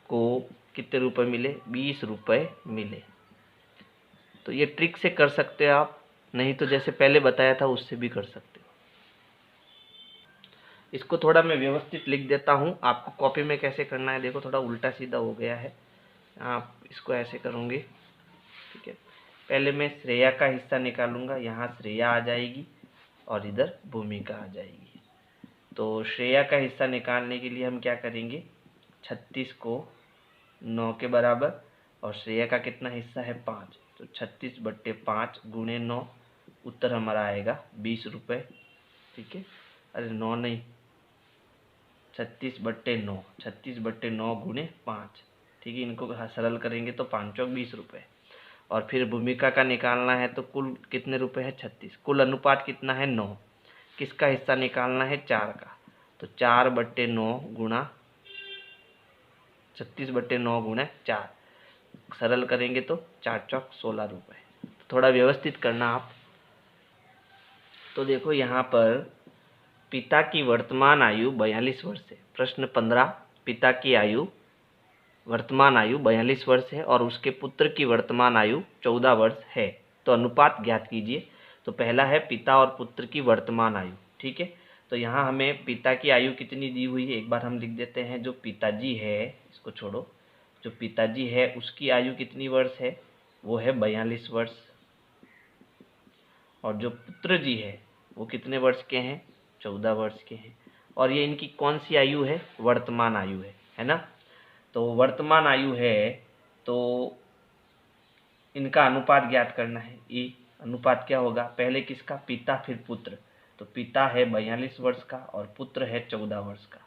को कितने रुपए मिले, 20 रुपये मिले। तो ये ट्रिक से कर सकते हो आप, नहीं तो जैसे पहले बताया था उससे भी कर सकते हो। इसको थोड़ा मैं व्यवस्थित लिख देता हूँ, आपको कॉपी में कैसे करना है। देखो, थोड़ा उल्टा सीधा हो गया है, आप इसको ऐसे करोगे। ठीक है, पहले मैं श्रेया का हिस्सा निकालूंगा। यहाँ श्रेया आ जाएगी और इधर भूमिका आ जाएगी। तो श्रेया का हिस्सा निकालने के लिए हम क्या करेंगे, 36 को 9 के बराबर और श्रेया का कितना हिस्सा है, 5। तो 36/5 गुणे 9, उत्तर हमारा आएगा 20 रुपये। ठीक है, अरे 9 नहीं, 36/9, 36/9 गुणे 5। ठीक है, इनको सरल करेंगे तो 5 चौक 20 रुपये। और फिर भूमिका का निकालना है, तो कुल कितने रुपए है, 36। कुल अनुपात कितना है, 9। किसका हिस्सा निकालना है, 4 का। तो 4/9 गुणा 36/9 गुणा 4, सरल करेंगे तो 4 चौक 16 रुपये। थोड़ा व्यवस्थित करना आप। तो देखो, यहाँ पर पिता की वर्तमान आयु 42 वर्ष है। प्रश्न 15, पिता की वर्तमान आयु 42 वर्ष है और उसके पुत्र की वर्तमान आयु 14 वर्ष है। तो अनुपात ज्ञात कीजिए। तो पहला है पिता और पुत्र की वर्तमान आयु। ठीक है, तो यहाँ हमें पिता की आयु कितनी दी हुई है, एक बार हम लिख देते हैं। जो पिताजी है, इसको छोड़ो, जो पिताजी है उसकी आयु कितनी वर्ष है, वो है 42 वर्ष। और जो पुत्र जी है वो कितने वर्ष के हैं, 14 वर्ष के हैं। और ये इनकी कौन सी आयु है, वर्तमान आयु है ना। तो वर्तमान आयु है, तो इनका अनुपात ज्ञात करना है। ये अनुपात क्या होगा, पहले किसका, पिता फिर पुत्र। तो पिता है 42 वर्ष का और पुत्र है 14 वर्ष का।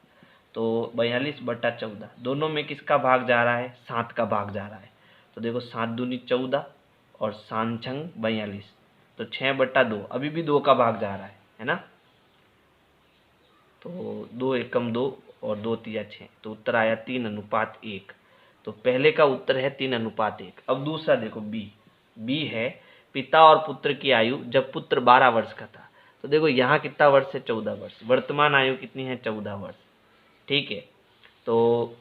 तो 42/14, दोनों में किसका भाग जा रहा है, 7 का भाग जा रहा है। तो देखो, 7 दूनी 14 और 7 छंग 42, तो 6/2, अभी भी 2 का भाग जा रहा है ना। तो 2 एकम 2 और 2 तिया 6, तो उत्तर आया 3:1। तो पहले का उत्तर है 3:1। अब दूसरा देखो बी है पिता और पुत्र की आयु जब पुत्र 12 वर्ष का था। तो देखो यहाँ कितना वर्ष है, 14 वर्ष। वर्तमान आयु कितनी है, 14 वर्ष। ठीक है, तो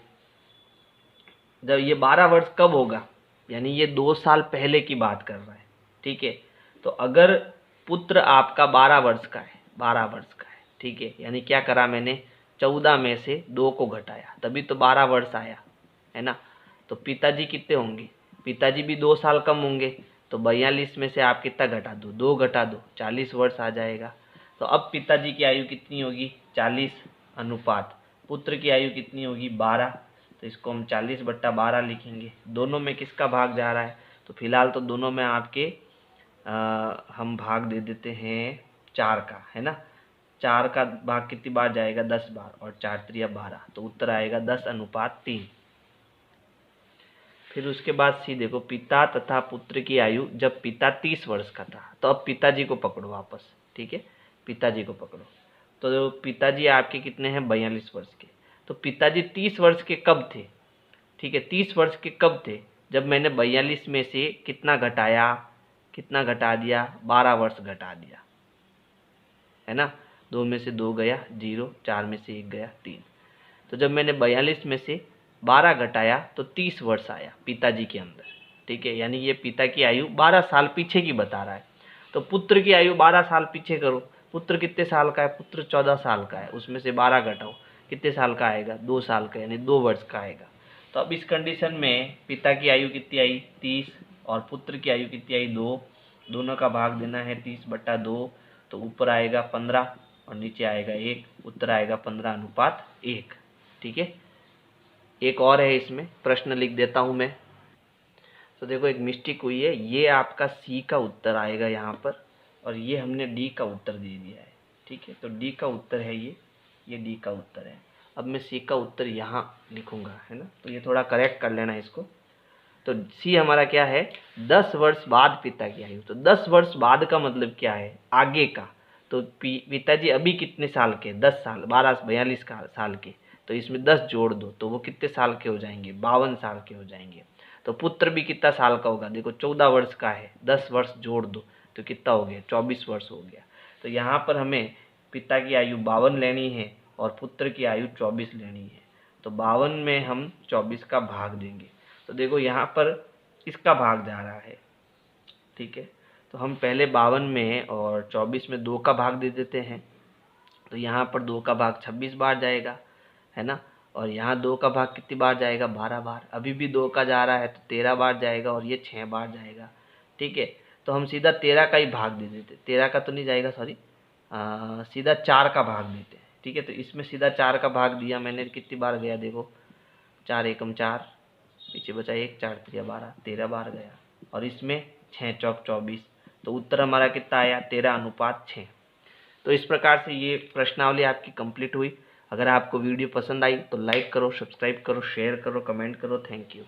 जब ये 12 वर्ष कब होगा, यानी ये 2 साल पहले की बात कर रहा है। ठीक है, तो अगर पुत्र आपका 12 वर्ष का है, 12 वर्ष का है, ठीक है, यानी क्या करा मैंने, 14 में से 2 को घटाया, तभी तो 12 वर्ष आया, है ना। तो पिताजी कितने होंगे, पिताजी भी 2 साल कम होंगे, तो 42 में से आप कितना घटा दो, 2 घटा दो, 40 वर्ष आ जाएगा। तो अब पिताजी की आयु कितनी होगी, 40 अनुपात पुत्र की आयु कितनी होगी, 12। तो इसको हम 40/12 लिखेंगे। दोनों में किसका भाग जा रहा है, तो फिलहाल तो दोनों में आपके हम भाग दे देते हैं 4 का, है ना। 4 का भाग कितनी बार जाएगा, 10 बार, और 4 त्रिया 12, तो उत्तर आएगा 10:3। फिर उसके बाद सी देखो, पिता तथा पुत्र की आयु जब पिता 30 वर्ष का था। तो अब पिताजी को पकड़ो वापस, ठीक है, पिताजी को पकड़ो। तो पिताजी आपके कितने हैं, 42 वर्ष के। तो पिताजी 30 वर्ष के कब थे, ठीक है, 30 वर्ष के कब थे, जब मैंने 42 में से कितना घटाया, कितना घटा दिया, 12 वर्ष घटा दिया, है ना। 2 में से 2 गया 0, 4 में से 1 गया 3। तो जब मैंने 42 में से 12 घटाया तो 30 वर्ष आया पिताजी के अंदर। ठीक है, यानी ये पिता की आयु 12 साल पीछे की बता रहा है। तो पुत्र की आयु 12 साल पीछे करो। पुत्र कितने साल का है, पुत्र 14 साल का है, उसमें से 12 घटाओ, कितने साल का आएगा, 2 साल का, यानी 2 वर्ष का आएगा। तो अब इस कंडीशन में पिता की आयु कितनी आई, 30, और पुत्र की आयु कितनी आई, 2। दोनों का भाग देना है 30/2। तो ऊपर आएगा 15 और नीचे आएगा 1, उत्तर आएगा 15:1। ठीक है, एक और है, इसमें प्रश्न लिख देता हूं मैं। तो देखो एक मिस्टेक हुई है, ये आपका सी का उत्तर आएगा यहाँ पर, और ये हमने डी का उत्तर दे दिया है। ठीक है, तो डी का उत्तर है ये डी का उत्तर है। अब मैं सी का उत्तर यहाँ लिखूंगा, है ना, तो ये थोड़ा करेक्ट कर लेना इसको। तो सी हमारा क्या है, 10 वर्ष बाद पिता की आयु। तो 10 वर्ष बाद का मतलब क्या है, आगे का। तो पिताजी अभी कितने साल के, 10 साल, 12 42 साल के, तो इसमें 10 जोड़ दो, तो वो कितने साल के हो जाएंगे, 52 साल के हो जाएंगे। तो पुत्र भी कितना साल का होगा, देखो 14 वर्ष का है, 10 वर्ष जोड़ दो तो कितना हो गया, 24 वर्ष हो गया। तो यहाँ पर हमें पिता की आयु 52 लेनी है और पुत्र की आयु 24 लेनी है। तो 52 में हम 24 का भाग देंगे। तो देखो यहाँ पर इसका भाग जा रहा है, ठीक है, तो हम पहले 52 में और 24 में 2 का भाग दे देते हैं। तो यहाँ पर 2 का भाग 26 बार जाएगा, है ना, और यहाँ 2 का भाग कितनी बार जाएगा, 12 बार। अभी भी 2 का जा रहा है तो 13 बार जाएगा, और ये 6 बार जाएगा। ठीक है, तो हम सीधा 13 का ही भाग दे देते, 13 का तो नहीं जाएगा, सॉरी, सीधा 4 का भाग देते हैं। ठीक है, तो इसमें सीधा 4 का भाग दिया मैंने, कितनी बार गया देखो, 4 एकम 4, पीछे बचा 1, 4 त्रिया 12, 13 बार गया, और इसमें 6 चौक 24। तो उत्तर हमारा कितना आया, 13:6। तो इस प्रकार से ये प्रश्नावली आपकी कंप्लीट हुई। अगर आपको वीडियो पसंद आई तो लाइक करो, सब्सक्राइब करो, शेयर करो, कमेंट करो। Thank you.